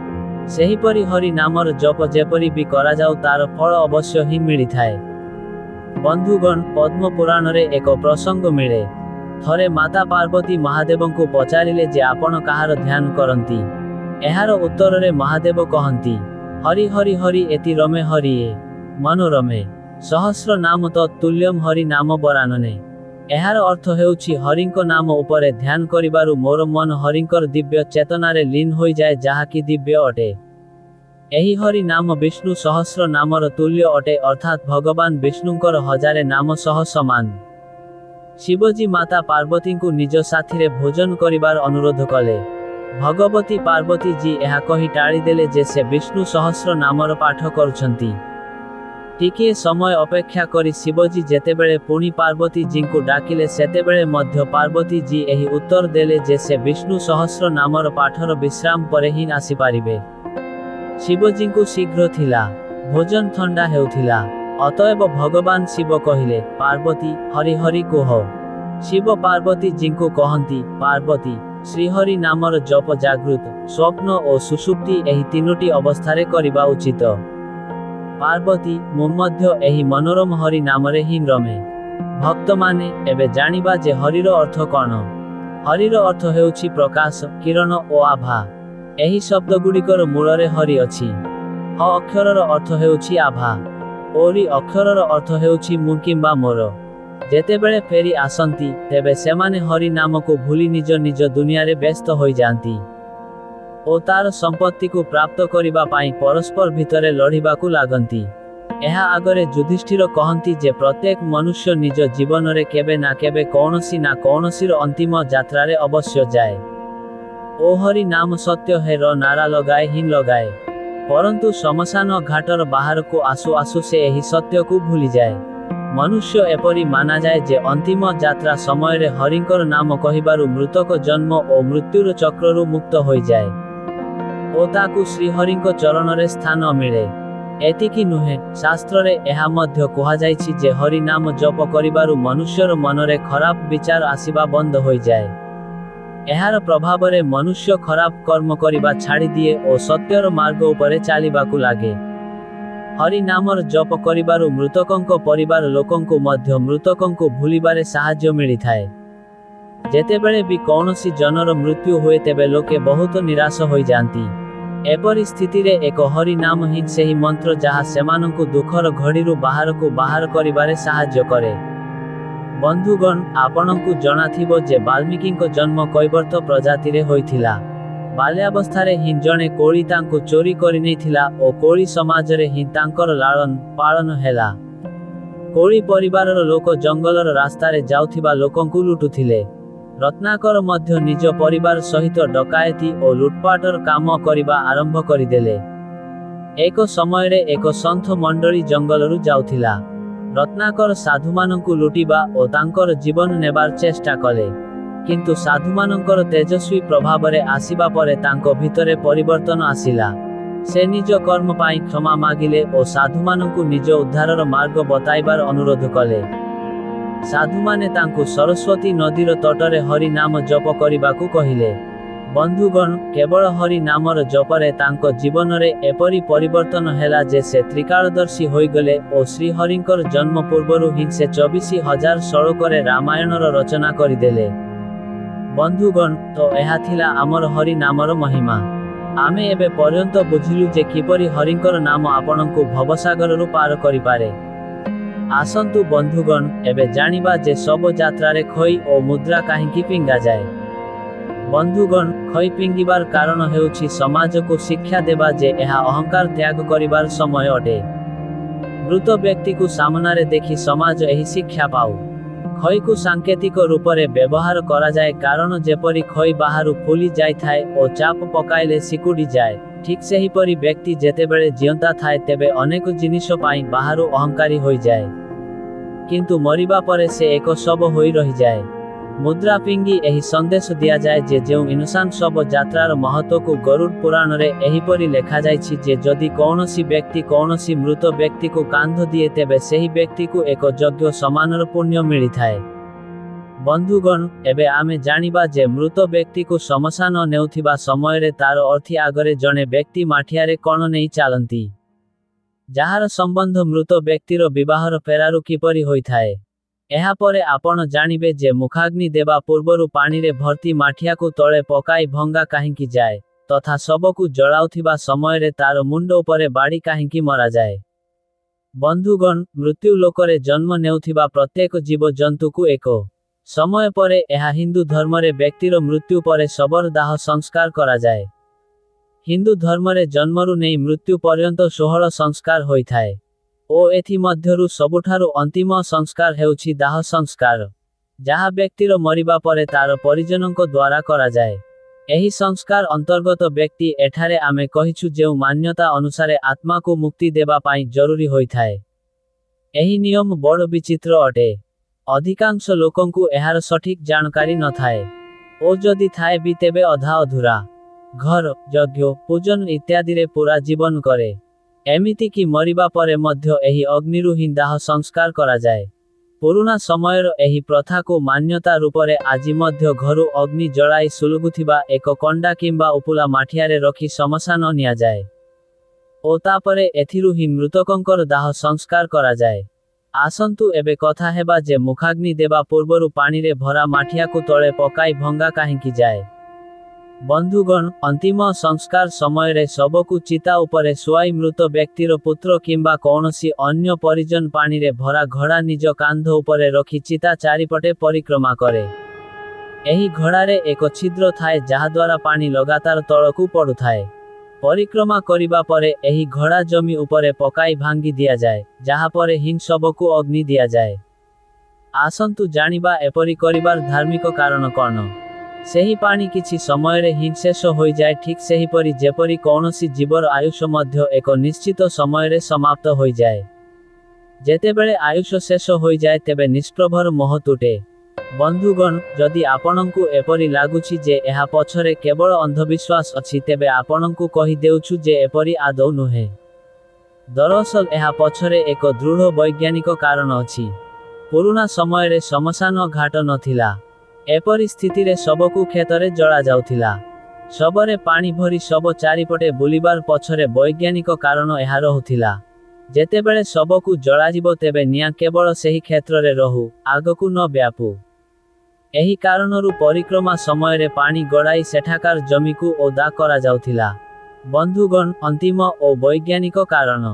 ସେହିପରି ହରି ନାମର ଜପ ଯେପରି ବି କରାଯାଉ ତାର ଫଳ ଅବଶ୍ୟ ହିଁ ମିଳିଥାଏ। बंधुगण पद्म पुराण रे एक प्रसंग मिले। थरे माता पार्वती महादेव को पचारिले जे आपण कहार ध्यान करंती। एहार उत्तर रे महादेव कहंती, हरि हरि हरि एति रमे हरि ए मनोरमे सहस्र नाम तो तुल्यम हरि नाम बरानने। एहार अर्थ हेउछि हरिंको नाम उपरे ध्यान करिबारु मोर मन हरिंकर दिव्य चेतनारे लीन होई जाए, जहा कि दिव्य अटे। एही हरि नाम विष्णु सहस्र नामर तुल्य अटे, अर्थात भगवान विष्णुंकर हजारे नाम सह समान। शिवजी माता पार्वती को निज साथी भोजन करिबार अनुरोध कले। भगवती पार्वती जी एहा कही टाड़ी देले जे से विष्णु सहस्र नामर पाठ करुछंती। टिके समय अपेक्षा करी शिवजी जेतेबेले पुणी पार्वती जी को डाकिले सेतेबेले मध्य पार्वती जी एही उत्तर देले जे से विष्णु सहस्र नामर पाठर विश्राम परे ही आसी पारिबे। शिवजी को शीघ्र थिला, भोजन ठंडा हेउथिला। अतएव भगवान शिव कहिले, पार्वती हरि हरि कह। शिव पार्वती जी को कहंती, पार्वती श्रीहरि नामर जप जागृत, स्वप्न और सुषुप्ति एही तीनोटी अवस्थारे करिबा उचित। पार्वती मुमध्य एही मनोरम हरि नामरे ही रमे। भक्त माने एबे जानिबा जे हरिर अर्थ कौन। हरिर अर्थ हेउछि प्रकाश, किरण और आभा। एही शब्द गुड़िकर मूलरे हरि अछि। ह अक्षरर अर्थ हेउछि आभा, ओरी अक्षरर अर्थ हेउछि मु किंबा मोर। जेतेबेले फेरी आसंती तेबे सेमाने हरि नाम को भूली निज निज दुनिया रे व्यस्त होई जानती ओ तार संपत्ति को प्राप्त करिबा पाई परस्पर भितरे लड़िबा को लागंती। एहा आगरे युधिष्ठिर कहंती जे प्रत्येक मनुष्य निज जीवन रे केबे ना केबे कौनसी ना कौनसीर अंतिम यात्रा रे अवश्य जाए। ओ हरि नाम सत्य है र नारा लगाए ही लगाए, परंतु शमशान घाटर बाहर को आसु आसु से यही सत्य को भूली जाए। मनुष्य एपरी माना जाए जे अंतिम यात्रा समय रे हरिंकर नाम कहिबारु मृतक जन्म और मृत्युर चक्ररु मुक्त होई जाए ओ ताकु श्रीहरिंको चरण रे स्थान मिले। एतिकी नुहे, शास्त्र रे एहा मध्य कहा जाइछि जे हरि नाम जप करिबारु मनुष्यर मनरे खराब विचार आसीबा बंद होई जाए। एहार प्रभाव रे मनुष्य खराब कर्म करिबा छाड़ी दिए और सत्यर मार्ग उपरे चालिबाकु लागे। हरि नामर जप करिबारु मृतकंको परिवार लोकंको मध्य मृतकंको भूलिबारे साहाय्य मिलिथाए। जेतेबेले भी कौनसी जनर मृत्यु हुए तेबे लोके बहुत निराश होई जानती। एपरी स्थिति रे एक हरि नाम ही सेही मंत्र जहा सेमानंकु दुखर घड़ीरु बाहर को बाहर करिबारे साहाय्य करे। बंधुगण आपनंकु जनाथिबो जे वाल्मीकिंको जन्म कैवर्त प्रजाति रे होइथिला। बाल्यावस्थारे ही जणे कोली तांकु चोरी करि नैथिला ओ कोली समाज रे ही तांकर लालन पालन हेला। कोली परिवारर लोक जंगलर रास्ता रे जाउथिबा लोकंकु लुटुथिले। रत्नाकर मध्य निज परिवार सहित डकायती और लुटपाटर काम करिबा आरंभ करिदेले। एक समय रे एक संथ मंडली जंगलरु जाउथिला। रत्नाकर साधुमानंकु लुटिबा और तांकर जीवन नेबार चेष्टा कले, किंतु साधुमानंकर तेजस्वी प्रभाव रे आसीबा परे तांको भितरे परिवर्तन आसिला। से निज कर्म पाई क्षमा मागिले और साधुमानंकु निज उद्धारर मार्ग बताइबार अनुरोध कले। साधुमाने तांकु सरस्वती नदीर तटरे हरि नाम जप करिबाकु कहिले। बंधुगण केवल हरि नामर जपरे तांको जीवन रे एपरी परिवर्तन हेला जे से त्रिकालदर्शी होई गले और श्री हरिंकर जन्म पूर्वरु ही से 24,000 श्लोकरे रामायणर रचना करिदेले। बंधुगण तो एहा थिला आमर हरि नामर महिमा। आमे एबे पर्यंत बुझिलु जे किपरि हरिंकर नाम आपनंकु भवसागररु पार करि पारे। आसंतु बंधुगण एबे जानिबा जे सब यात्रा रे खई और मुद्रा काहेकि पिंगा जाए। बंधुगण खई पिंगिबार कारण हेउछि समाज को शिक्षा देबा जे एहा अहंकार त्याग करिबार समय अटे। मृत व्यक्ति को सामना रे देखि समाज एही शिक्षा पाउ। खई को सांकेतिक रूप रे व्यवहार करा जाए, कारण जेपरि खई बाहरु फुली जाय थाए और चाप पकाइले सिकुडी जाए, ठीक सेही परि व्यक्ति जेतेबेले जियंता थाए तेबे अनेक जिनिस पाई बाहरु अहंकारी होई जाए, किंतु मरिबा परे से एक सब होई रही जाए। मुद्रा पिंगी एही संदेश दिया जाए जे जेउ इंसान सब यात्रार महत्व को गरुड़ पुराण रे एहीपरि लेखा जाइछि जे जदि कौनसी व्यक्ति कौनसी मृत व्यक्ति को कांध दिए तेबे सेही व्यक्ति को एक यज्ञ समानर पुण्य मिलिथाए। बंधुगण एबे आमे जानिबा जे मृत व्यक्ति को शमशान नेउथिबा समय रे तार अर्थी आगरे जणे व्यक्ति माठियारे कोण नेई चालंती। ଯାହାର ସମ୍ବନ୍ଧ ମୃତ ବ୍ୟକ୍ତିର ବିବାହର ଫେରାରୁ କିପରି ହୋଇଥାଏ। ଏହାପରେ ଆପଣ ଜାଣିବେ ଯେ ମୁଖାଗ୍ନି ଦେବା ପୂର୍ବରୁ ପାଣିରେ ଭର୍ତ୍ତି ମାଠିଆକୁ ତଳେ ପକାଇ ଭଙ୍ଗା କାହିଁକି ଯାଏ, ତଥା ଶବକୁ ଜଳାଉଥିବା ସମୟରେ ତାର ମୁଣ୍ଡ ଉପରେ ବାଡ଼ି କାହିଁକି ମରାଯାଏ। ବନ୍ଧୁଗଣ, ମୃତ୍ୟୁ ଲୋକରେ ଜନ୍ମ ନେଉଥିବା ପ୍ରତ୍ୟେକ ଜୀବଜନ୍ତୁକୁ ଏକ ସମୟ ପରେ ଏହା ହିନ୍ଦୁ ଧର୍ମରେ ବ୍ୟକ୍ତିର ମୃତ୍ୟୁ ପରେ ଶବର ଦାହ ସଂସ୍କାର କରାଯାଏ। ହିନ୍ଦୁ ଧର୍ମରେ ଜନ୍ମରୁ ନେଇ ମୃତ୍ୟୁ ପର୍ଯ୍ୟନ୍ତ 16 ସଂସ୍କାର ହୋଇଥାଏ ଓ ଏଥି ମଧ୍ୟରୁ ସବୁଠାରୁ ଅନ୍ତିମ ସଂସ୍କାର ହେଉଛି ଦାହ ସଂସ୍କାର, ଯାହା ବ୍ୟକ୍ତିର ମରିବା ପରେ ତାର ପରିଜନଙ୍କ ଦ୍ୱାରା କରାଯାଏ। ଏହି ସଂସ୍କାର ଅନ୍ତର୍ଗତ ବ୍ୟକ୍ତି ଏଠାରେ ଆମେ କହିଛୁ ଯେଉଁ ମାନ୍ୟତା ଅନୁସାରେ ଆତ୍ମାକୁ ମୁକ୍ତି ଦେବା ପାଇଁ ଜରୁରୀ ହୋଇଥାଏ। ଏହି ନିୟମ ବଡ଼ ବିଚିତ୍ର ଅଟେ। ଅଧିକାଂଶ ଲୋକଙ୍କୁ ଏହାର ସଠିକ୍ ଜାଣକାରୀ ନଥାଏ ଓ ଯଦି ଥାଏ ବି ତେବେ ଅଧା ଅଧୁରା। ଘର, ଯଜ୍ଞ, ପୂଜନ ଇତ୍ୟାଦିରେ ପୁରା ଜୀବନ କରେ। ଏମିତିକି ମରିବା ପରେ ମଧ୍ୟ ଏହି ଅଗ୍ନିରୁ ହିଁ ଦାହ ସଂସ୍କାର କରାଯାଏ। ପୁରୁଣା ସମୟର ଏହି ପ୍ରଥାକୁ ମାନ୍ୟତା ରୂପରେ ଆଜି ମଧ୍ୟ ଘରୁ ଅଗ୍ନି ଜଳାଇ ସୁଲଗୁଥିବା ଏକ କଣ୍ଡା କିମ୍ବା ଉପୁଲା ମାଠିଆରେ ରଖି ଶ୍ମଶାନ ନିଆଯାଏ ଓ ତାପରେ ଏଥିରୁ ହିଁ ମୃତକଙ୍କର ଦାହ ସଂସ୍କାର କରାଯାଏ। ଆସନ୍ତୁ ଏବେ କଥା ହେବା ଯେ ମୁଖାଗ୍ନି ଦେବା ପୂର୍ବରୁ ପାଣିରେ ଭରା ମାଠିଆକୁ ତଳେ ପକାଇ ଭଙ୍ଗା କାହିଁକି ଯାଏ। ବନ୍ଧୁଗଣ, ଅନ୍ତିମ ସଂସ୍କାର ସମୟରେ ଶବକୁ ଚିତା ଉପରେ ଶୁଆଇ ମୃତ ବ୍ୟକ୍ତିର ପୁତ୍ର କିମ୍ବା କୌଣସି ଅନ୍ୟ ପରିଜନ ପାଣିରେ ଭରା ଘଡ଼ା ନିଜ କାନ୍ଧ ଉପରେ ରଖି ଚିତା ଚାରିପଟେ ପରିକ୍ରମା କରେ। ଏହି ଘଡ଼ାରେ ଏକ ଛିଦ୍ର ଥାଏ ଯାହାଦ୍ୱାରା ପାଣି ଲଗାତାର ତଳକୁ ପଡ଼ୁଥାଏ। ପରିକ୍ରମା କରିବା ପରେ ଏହି ଘଡ଼ା ଜମି ଉପରେ ପକାଇ ଭାଙ୍ଗି ଦିଆଯାଏ, ଯାହାପରେ ହିଁ ଶବକୁ ଅଗ୍ନି ଦିଆଯାଏ। ଆସନ୍ତୁ ଜାଣିବା ଏପରି କରିବାର ଧାର୍ମିକ କାରଣ କ'ଣ। ସେହି ପାଣି କିଛି ସମୟରେ ହିଁ ଶେଷ ହୋଇଯାଏ, ଠିକ୍ ସେହିପରି ଯେପରି କୌଣସି ଜୀବର ଆୟୁଷ ମଧ୍ୟ ଏକ ନିଶ୍ଚିତ ସମୟରେ ସମାପ୍ତ ହୋଇଯାଏ। ଯେତେବେଳେ ଆୟୁଷ ଶେଷ ହୋଇଯାଏ ତେବେ ନିଷ୍ପ୍ରଭର ମୋହ ତୁଟେ। ବନ୍ଧୁଗଣ, ଯଦି ଆପଣଙ୍କୁ ଏପରି ଲାଗୁଛି ଯେ ଏହା ପଛରେ କେବଳ ଅନ୍ଧବିଶ୍ୱାସ ଅଛି ତେବେ ଆପଣଙ୍କୁ କହିଦେଉଛୁ ଯେ ଏପରି ଆଦୌ ନୁହେଁ। ଦରଅସଲ ଏହା ପଛରେ ଏକ ଦୃଢ଼ ବୈଜ୍ଞାନିକ କାରଣ ଅଛି। ପୁରୁଣା ସମୟରେ ଶ୍ମଶାନ ଘାଟ ନଥିଲା। ଏପରି ସ୍ଥିତିରେ ଶବକୁ କ୍ଷେତରେ ଜଳାଯାଉଥିଲା। ଶବରେ ପାଣି ଭରି ଶବ ଚାରିପଟେ ବୁଲିବାର ପଛରେ ବୈଜ୍ଞାନିକ କାରଣ ଏହା ରହୁଥିଲା। ଯେତେବେଳେ ଶବକୁ ଜଳାଯିବ ତେବେ ନିଆଁ କେବଳ ସେହି କ୍ଷେତ୍ରରେ ରହୁ, ଆଗକୁ ନ ବ୍ୟାପୁ। ଏହି କାରଣରୁ ପରିକ୍ରମା ସମୟରେ ପାଣି ଗଡ଼ାଇ ସେଠାକାର ଜମିକୁ ଓଦା କରାଯାଉଥିଲା। ବନ୍ଧୁଗଣ, ଅନ୍ତିମ ଓ ବୈଜ୍ଞାନିକ କାରଣ।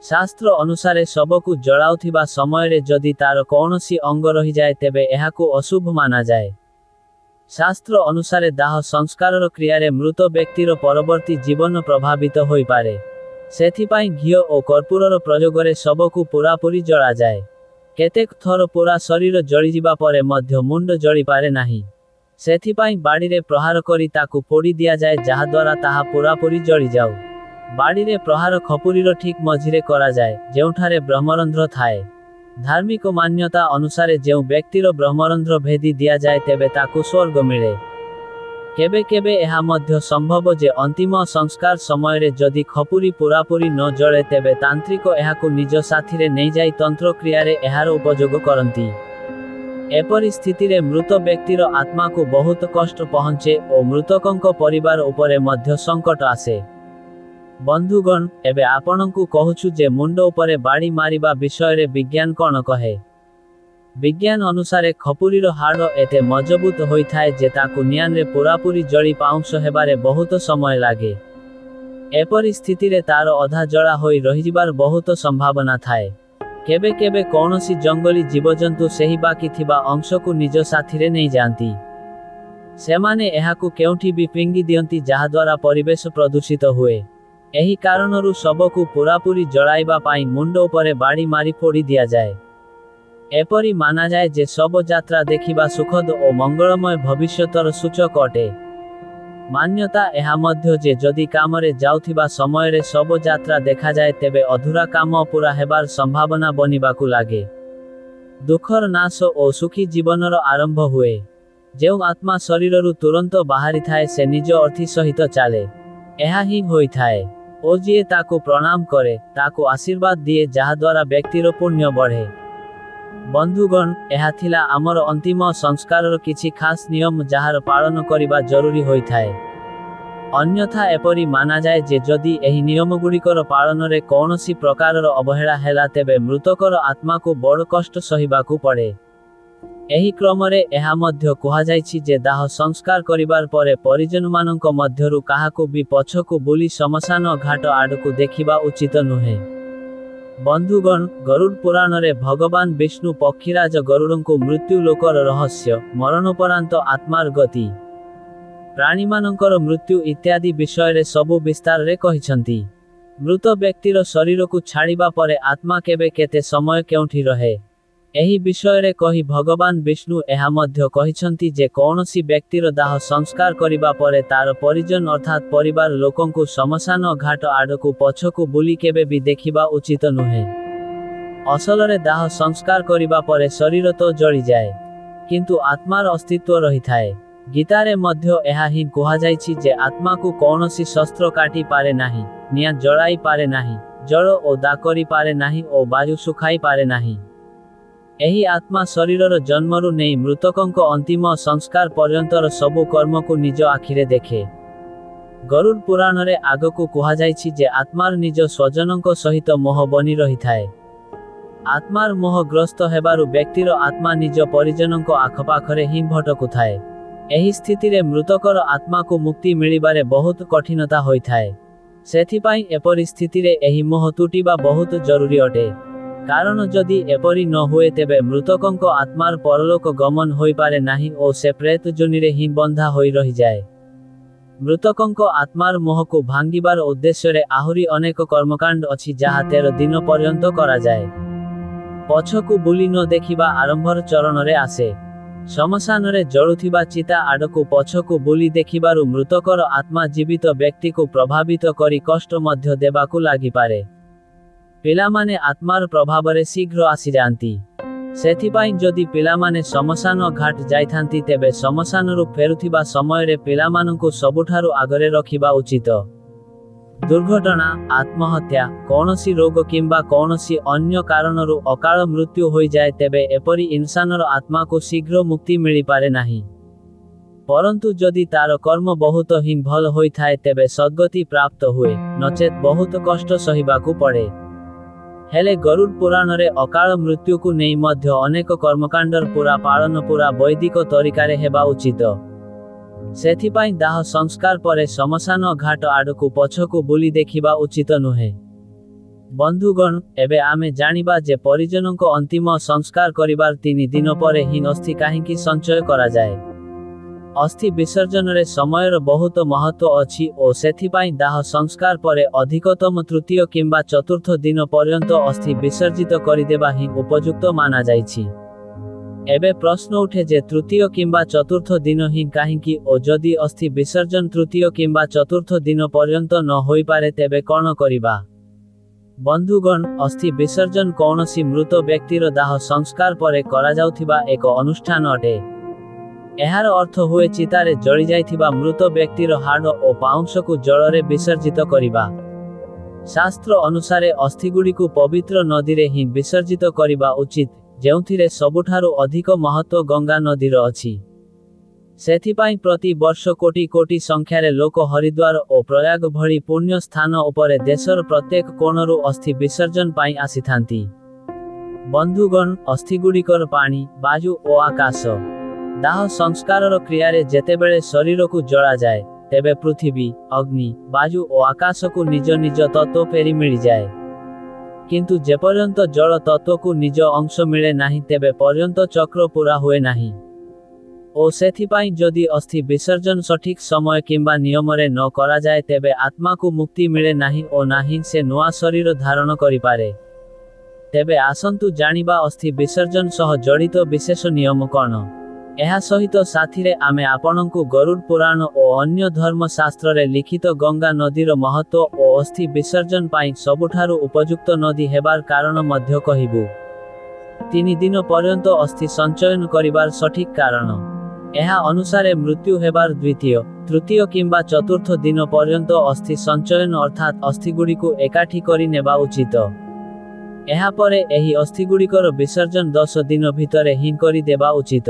ଶାସ୍ତ୍ର ଅନୁସାରେ ଶବକୁ ଜଳାଉଥିବା ସମୟରେ ଯଦି ତାର କୌଣସି ଅଙ୍ଗ ରହିଯାଏ ତେବେ ଏହାକୁ ଅଶୁଭ ମାନାଯାଏ। ଶାସ୍ତ୍ର ଅନୁସାରେ ଦାହ ସଂସ୍କାରର କ୍ରିୟାରେ ମୃତ ବ୍ୟକ୍ତିର ପରବର୍ତ୍ତୀ ଜୀବନ ପ୍ରଭାବିତ ହୋଇପାରେ। ସେଥିପାଇଁ ଘିଅ ଓ କର୍ପୂରର ପ୍ରୟୋଗରେ ଶବକୁ ପୂରାପୂରି ଜଳାଯାଏ। କେତେକ ଥର ପୂରା ଶରୀର ଜଳିଯିବା ପରେ ମଧ୍ୟ ମୁଣ୍ଡ ଜଳିପାରେ ନାହିଁ। ସେଥିପାଇଁ ବାଡ଼ିରେ ପ୍ରହାର କରି ତାକୁ ପୋଡ଼ି ଦିଆଯାଏ ଯାହାଦ୍ୱାରା ତାହା ପୂରାପୂରି ଜଳିଯାଉ। ବାଡ଼ିରେ ପ୍ରହାର ଖପୁରିର ଠିକ୍ ମଝିରେ କରାଯାଏ, ଯେଉଁଠାରେ ବ୍ରହ୍ମରନ୍ଧ୍ର ଥାଏ। ଧାର୍ମିକ ମାନ୍ୟତା ଅନୁସାରେ ଯେଉଁ ବ୍ୟକ୍ତିର ବ୍ରହ୍ମରନ୍ଧ୍ର ଭେଦି ଦିଆଯାଏ ତେବେ ତାକୁ ସ୍ୱର୍ଗ ମିଳେ। କେବେ କେବେ ଏହା ମଧ୍ୟ ସମ୍ଭବ ଯେ ଅନ୍ତିମ ସଂସ୍କାର ସମୟରେ ଯଦି ଖପୁରି ପୂରାପୂରି ନ ଜଳେ ତେବେ ତାନ୍ତ୍ରିକ ଏହାକୁ ନିଜ ସାଥିରେ ନେଇଯାଇ ତନ୍ତ୍ର କ୍ରିୟାରେ ଏହାର ଉପଯୋଗ କରନ୍ତି। ଏପରି ସ୍ଥିତିରେ ମୃତ ବ୍ୟକ୍ତିର ଆତ୍ମାକୁ ବହୁତ କଷ୍ଟ ପହଞ୍ଚେ ଓ ମୃତକଙ୍କ ପରିବାର ଉପରେ ମଧ୍ୟ ସଙ୍କଟ ଆସେ। ବନ୍ଧୁଗଣ, ଏବେ ଆପଣଙ୍କୁ କହୁଛୁ ଯେ ମୁଣ୍ଡ ଉପରେ ବାଡ଼ି ମାରିବା ବିଷୟରେ ବିଜ୍ଞାନ କ'ଣ କହେ। ବିଜ୍ଞାନ ଅନୁସାରେ ଖପୁରିର ହାଡ଼ ଏତେ ମଜବୁତ ହୋଇଥାଏ ଯେ ତାକୁ ନିଆଁରେ ପୂରାପୂରି ଜଳି ପାଉଁଶ ହେବାରେ ବହୁତ ସମୟ ଲାଗେ। ଏପରି ସ୍ଥିତିରେ ତାର ଅଧା ଜଳା ହୋଇ ରହିଯିବାର ବହୁତ ସମ୍ଭାବନା ଥାଏ। କେବେ କେବେ କୌଣସି ଜଙ୍ଗଲୀ ଜୀବଜନ୍ତୁ ସେହି ବାକି ଥିବା ଅଂଶକୁ ନିଜ ସାଥିରେ ନେଇଯାଆନ୍ତି। ସେମାନେ ଏହାକୁ କେଉଁଠି ବି ଫିଙ୍ଗି ଦିଅନ୍ତି ଯାହାଦ୍ୱାରା ପରିବେଶ ପ୍ରଦୂଷିତ ହୁଏ। ଏହି କାରଣରୁ ଶବକୁ ପୂରାପୂରି ଜଳାଇବା ପାଇଁ ମୁଣ୍ଡ ଉପରେ ବାଡ଼ି ମାରି ପୋଡ଼ି ଦିଆଯାଏ। ଏପରି ମାନାଯାଏ ଯେ ଶବଯାତ୍ରା ଦେଖିବା ସୁଖଦ ଓ ମଙ୍ଗଳମୟ ଭବିଷ୍ୟତର ସୂଚକ ଅଟେ। ମାନ୍ୟତା ଏହା ମଧ୍ୟ ଯେ ଯଦି କାମରେ ଯାଉଥିବା ସମୟରେ ଶବଯାତ୍ରା ଦେଖାଯାଏ ତେବେ ଅଧୁରା କାମ ପୂରା ହେବାର ସମ୍ଭାବନା ବନିବାକୁ ଲାଗେ। ଦୁଃଖର ନାଶ ଓ ସୁଖୀ ଜୀବନର ଆରମ୍ଭ ହୁଏ। ଯେଉଁ ଆତ୍ମା ଶରୀରରୁ ତୁରନ୍ତ ବାହାରିଥାଏ ସେ ନିଜ ଅର୍ଥି ସହିତ ଚାଲେ। ଏହା ହିଁ ହୋଇଥାଏ। ଓ ଯିଏ ତାକୁ ପ୍ରଣାମ କରେ, ତାକୁ ଆଶୀର୍ବାଦ ଦିଏ ଯାହାଦ୍ୱାରା ବ୍ୟକ୍ତିର ପୁଣ୍ୟ ବଢ଼େ। ବନ୍ଧୁଗଣ, ଏହା ଥିଲା ଆମର ଅନ୍ତିମ ସଂସ୍କାରର କିଛି ଖାସ୍ ନିୟମ ଯାହାର ପାଳନ କରିବା ଜରୁରୀ ହୋଇଥାଏ। अन्यथा एपरी माना जाए जे जदि एही नियमगुड़िकर पालनरे कौनसी प्रकारर अवहेला हेला तेबे मृतकर आत्मा को बड़ कष्ट सहिबाकू पड़े। एही क्रमरे एहा मध्य कुहाजाइछि जे दाह संस्कार करिबार परे परिजनमानंक मध्यरु काहाकू भी पछकू बुली शमशान घाट आडकू देखिबा उचित नुहे। बंधुगण, गरुड़ पुराणरे भगवान विष्णु पक्षीराज गरुड़ंकु मृत्यु लोकर रहस्य, मरणोपरांत आत्मार गति, प्राणीमानंकर मृत्यु इत्यादि विषय सबु विस्तार रे कहिसंती। मृत व्यक्तिर शरीर को छाड़िबा परे आत्मा केबे केते समय केउठी रहे, एही विषय रे कही भगवान विष्णु एहा मध्य कहिसंती जे कौनसी व्यक्तिर दाह संस्कार करिबा परे तार परिजन अर्थात परिवार लोकंकु शमशान घाट आडकू पछकू बुली केबे भी देखिबा उचित नुहे। असलरे दाह संस्कार करिबा परे शरीर तो जळी जाए, किंतु आत्मार अस्तित्व रही थाए। गीतारे मध्य एहा ही कुहाजाइछि जे आत्मा को कौनसी शस्त्र काटी पारे नाही, निया जळाई पारे नाही, जल ओ दा करि पारे नाही ओ वायु सुखाई पारे नाही। एही आत्मा शरीरर जन्मरु नहीं मृतकंक अंतिम संस्कार पर्यंतर सबु कर्म को निज आखिरे देखे। गरुड़ पुराणरे आगकू कुहाजाइछि जे आत्मार निज स्वजनंक सहित मोह बनी रही थाए। आत्मार मोहग्रस्त हेबारु व्यक्तिर आत्मा निज परिजनंक आखपाखरे ही भटकु थाए। एही स्थितिरे मृतकर आत्मा को मुक्ति मिलिबारे बहुत कठिनता होई थाए। सेथिपाई एपरि स्थितिरे एही मोह तुटिबा बहुत जरूरी अटे, कारण जदि एपरि न हुए तेबे मृतकंक आत्मार परलोक गमन होई पारे नाही ओ से प्रेत जोनिरे ही बंधा होई रही जाए। मृतकंक आत्मार मोह को भांगिबार उद्देश्य आहुरी अनेक कर्मकांड अछि जहा 13 दिन पर्यंत करा जाए। पछकू बुली न देखिबा आरंभर चरण रे आसे। शमशान रे जळुथिबा चिता आडकू पछकू बुली देखिबारु मृतकर आत्मा जीवित व्यक्ति को प्रभावित करी कष्ट मध्य देबाकू लागि पारे। पिलामाने आत्मार प्रभावरे शीघ्र आसी जांती। सेथिपाई जदि पिलामाने शमशान घाट जाइथांती तेबे शमशानरु फेरुथिबा समयरे पिलामानंकु सबुठारु आगरे रखिबा उचित। दुर्घटना, आत्महत्या, कौनसी रोग किंबा कौनसी अन्य कारणरु अकाल मृत्यु होई जाए तेबे एपरि इंसानर आत्मा को शीघ्र मुक्ति मिली पारे नाही। परंतु जदि तार कर्म बहुत ही भल होई थाए तेबे सद्गति प्राप्त हुए, नचेत बहुत कष्ट सहिबाकू पड़े। हेले गरुड़ पुराण रे अकाल मृत्यु को नहीं मध्य अनेक कर्मकांडर पूरा पालन पूरा वैदिक तरीकारे हेबा उचित। सेथिपाई दाह संस्कार परे शमशान घाट आडकू पछकू बुली देखिबा उचित नुहे। बंधुगण, एबे आमे जानिबा जे परिजनक अंतिम संस्कार करिबार 3 दिन परे ही अस्थि काहेकि संचय करा जाए। अस्थि विसर्जन रे समयर बहुत महत्व अछि ओ सेथिपाई दाह संस्कार परे अधिकतम तृतीय किंबा चतुर्थ दिन पर्यंत अस्थि विसर्जित करिदेबा ही उपयुक्त माना जाइछि। एबे प्रश्न उठे जे तृतीय किंबा चतुर्थ दिन ही काहेकि ओ जदि अस्थि विसर्जन तृतीय किंबा चतुर्थ दिन पर्यंत न होई पारे तेबे कोन करिबा। बंधुगण, अस्थि विसर्जन कौनसी मृत व्यक्तिर दाह संस्कार परे करा जाउथिबा एक अनुष्ठान अटे। एहार अर्थ हुए चितारे जळी जाइथिबा मृत व्यक्तिर हाड़ ओ पाउंश को जलरे विसर्जित करिबा। शास्त्र अनुसारे अस्थिगुड़ी को पवित्र नदी रे ही विसर्जित करिबा उचित, जेउथिरे सबुठारु अधिक महत्व गंगा नदीर अछि। सेथिपाई प्रति वर्ष कोटी कोटी संख्यारे लोक हरिद्वार ओ प्रयाग भली पुण्य स्थान उपरे देशर प्रत्येक कोणरू अस्थि विसर्जन पाई आसिथांती। बंधुगण, अस्थिगुड़िकर पानी, वायु ओ आकाश दाह संस्कारर क्रियारे जेतेबेले शरीर को जला जाए तेबे पृथ्वी, अग्नि, वायु ओ आकाश को निज निज तत्व फेरी मिली जाए। किंतु जेपर्यंत जल तत्व को निज अंश मिले नाही तेबे पर्यंत चक्र पूरा हुए नाही। ओ सेथिपाई जदि अस्थि विसर्जन सठिक समय किंबा नियमरे न करा जाए तेबे आत्मा को मुक्ति मिले नाही ओ नाही से नुआ शरीर धारण करि पारे। तेबे आसंतु जानिबा अस्थि विसर्जन सह जड़ित विशेष नियम कौन। एहा सहित साथीरे आमे आपनंकु गरुड़ पुराण ओ अन्य धर्म शास्त्र रे लिखित गंगा नदीर महत्व ओ अस्थि विसर्जन पाई सबुठारु उपयुक्त नदी हेबार कारण मध्य कहिबु। 3 दिन पर्यंत अस्थि संचयन करिबार सठिक कारण। एहा अनुसारे मृत्यु हेबार द्वितीय, तृतीय किंबा चतुर्थ दिन पर्यंत अस्थि संचयन अर्थात अस्थिगुड़ी को एकाठी करि नेबा उचित। एहा परे एही अस्थिगुड़िकर विसर्जन 10 दिन भितरे ही करि देबा उचित।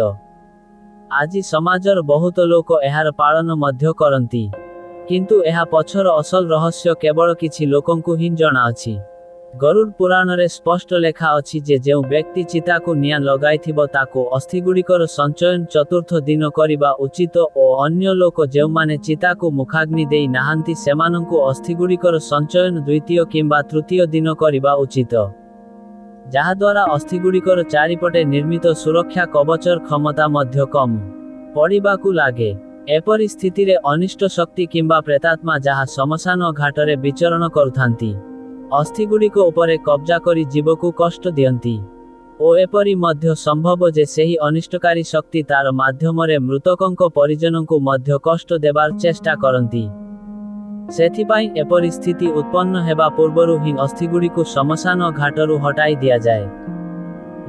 आज समाजर बहुत लोक एहार पालन मध्य करंती, କିନ୍ତୁ ଏହା ପଛର ଅସଲ ରହସ୍ୟ କେବଳ କିଛି ଲୋକଙ୍କୁ ହିଁ ଜଣାଅଛି। ଗରୁଡ଼ ପୁରାଣରେ ସ୍ପଷ୍ଟ ଲେଖା ଅଛି ଯେ ଯେଉଁ ବ୍ୟକ୍ତି ଚିତାକୁ ନିଆଁ ଲଗାଇଥିବ ତାକୁ ଅସ୍ଥିଗୁଡ଼ିକର ସଞ୍ଚୟନ ଚତୁର୍ଥ ଦିନ କରିବା ଉଚିତ ଓ ଅନ୍ୟ ଲୋକ ଯେଉଁମାନେ ଚିତାକୁ ମୁଖାଗ୍ନି ଦେଇ ନାହାନ୍ତି ସେମାନଙ୍କୁ ଅସ୍ଥିଗୁଡ଼ିକର ସଞ୍ଚୟନ ଦ୍ୱିତୀୟ କିମ୍ବା ତୃତୀୟ ଦିନ କରିବା ଉଚିତ, ଯାହାଦ୍ୱାରା ଅସ୍ଥିଗୁଡ଼ିକର ଚାରିପଟେ ନିର୍ମିତ ସୁରକ୍ଷା କବଚର କ୍ଷମତା ମଧ୍ୟ କମ୍ ପଡ଼ିବାକୁ ଲାଗେ। ଏପରି ସ୍ଥିତିରେ ଅନିଷ୍ଟ ଶକ୍ତି କିମ୍ବା ପ୍ରେତାତ୍ମା ଯାହା ଶ୍ମଶାନ ଘାଟରେ ବିଚରଣ କରୁଥାନ୍ତି ଅସ୍ଥିଗୁଡ଼ିକ ଉପରେ କବ୍ଜା କରି ଜୀବକୁ କଷ୍ଟ ଦିଅନ୍ତି ଓ ଏପରି ମଧ୍ୟ ସମ୍ଭବ ଯେ ସେହି ଅନିଷ୍ଟକାରୀ ଶକ୍ତି ତାର ମାଧ୍ୟମରେ ମୃତକଙ୍କ ପରିଜନଙ୍କୁ ମଧ୍ୟ କଷ୍ଟ ଦେବାର ଚେଷ୍ଟା କରନ୍ତି। ସେଥିପାଇଁ ଏପରି ସ୍ଥିତି ଉତ୍ପନ୍ନ ହେବା ପୂର୍ବରୁ ହିଁ ଅସ୍ଥିଗୁଡ଼ିକୁ ଶ୍ମଶାନ ଘାଟରୁ ହଟାଇ ଦିଆଯାଏ।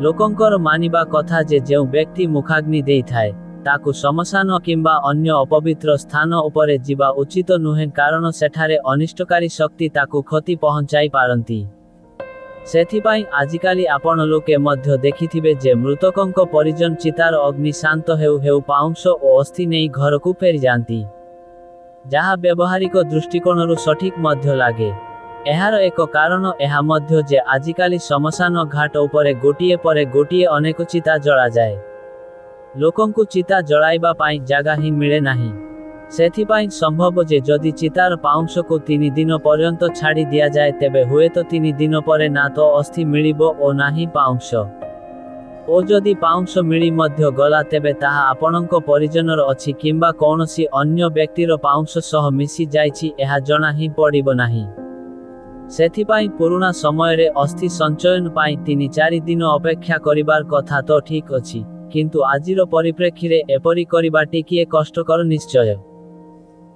ଲୋକଙ୍କର ମାନିବା କଥା ଯେ ଯେଉଁ ବ୍ୟକ୍ତି ମୁଖାଗ୍ନି ଦେଇଥାଏ ତାକୁ ଶ୍ମଶାନ କିମ୍ବା ଅନ୍ୟ ଅପବିତ୍ର ସ୍ଥାନ ଉପରେ ଯିବା ଉଚିତ ନୁହେଁ କାରଣ ସେଠାରେ ଅନିଷ୍ଟକାରୀ ଶକ୍ତି ତାକୁ କ୍ଷତି ପହଞ୍ଚାଇ ପାରନ୍ତି। ସେଥିପାଇଁ ଆଜିକାଲି ଆପଣ ଲୋକେ ମଧ୍ୟ ଦେଖିଥିବେ ଯେ ମୃତକଙ୍କ ପରିଜନ ଚିତାର ଅଗ୍ନି ଶାନ୍ତ ହେଉ ହେଉ ପାଉଁଶ ଓ ଅସ୍ଥି ନେଇ ଘରକୁ ଫେରିଯାଆନ୍ତି, ଯାହା ବ୍ୟବହାରିକ ଦୃଷ୍ଟିକୋଣରୁ ସଠିକ୍ ମଧ୍ୟ ଲାଗେ। ଏହାର ଏକ କାରଣ ଏହା ମଧ୍ୟ ଯେ ଆଜିକାଲି ଶ୍ମଶାନ ଘାଟ ଉପରେ ଗୋଟିଏ ପରେ ଗୋଟିଏ ଅନେକ ଚିତା ଜଳାଯାଏ। ଲୋକଙ୍କୁ ଚିତା ଜଳାଇବା ପାଇଁ ଜାଗା ହିଁ ମିଳେ ନାହିଁ। ସେଥିପାଇଁ ସମ୍ଭବ ଯେ ଯଦି ଚିତାର ପାଉଁଶକୁ 3 ଦିନ ପର୍ଯ୍ୟନ୍ତ ଛାଡ଼ି ଦିଆଯାଏ ତେବେ ହୁଏତ 3 ଦିନ ପରେ ନା ତ ଅସ୍ଥି ମିଳିବ ଓ ନାହିଁ ପାଉଁଶ, ଓ ଯଦି ପାଉଁଶ ମିଳି ମଧ୍ୟ ଗଲା ତେବେ ତାହା ଆପଣଙ୍କ ପରିଜନର ଅଛି କିମ୍ବା କୌଣସି ଅନ୍ୟ ବ୍ୟକ୍ତିର ପାଉଁଶ ସହ ମିଶି ଯାଇଛି ଏହା ଜଣା ହିଁ ପଡ଼ିବ ନାହିଁ। ସେଥିପାଇଁ ପୁରୁଣା ସମୟରେ ଅସ୍ଥି ସଞ୍ଚୟନ ପାଇଁ 3-4 ଦିନ ଅପେକ୍ଷା କରିବାର କଥା ତ ଠିକ୍ ଅଛି, କିନ୍ତୁ ଆଜିର ପରିପ୍ରେକ୍ଷୀରେ ଏପରି କରିବା ଟିକିଏ କଷ୍ଟକର ନିଶ୍ଚୟ।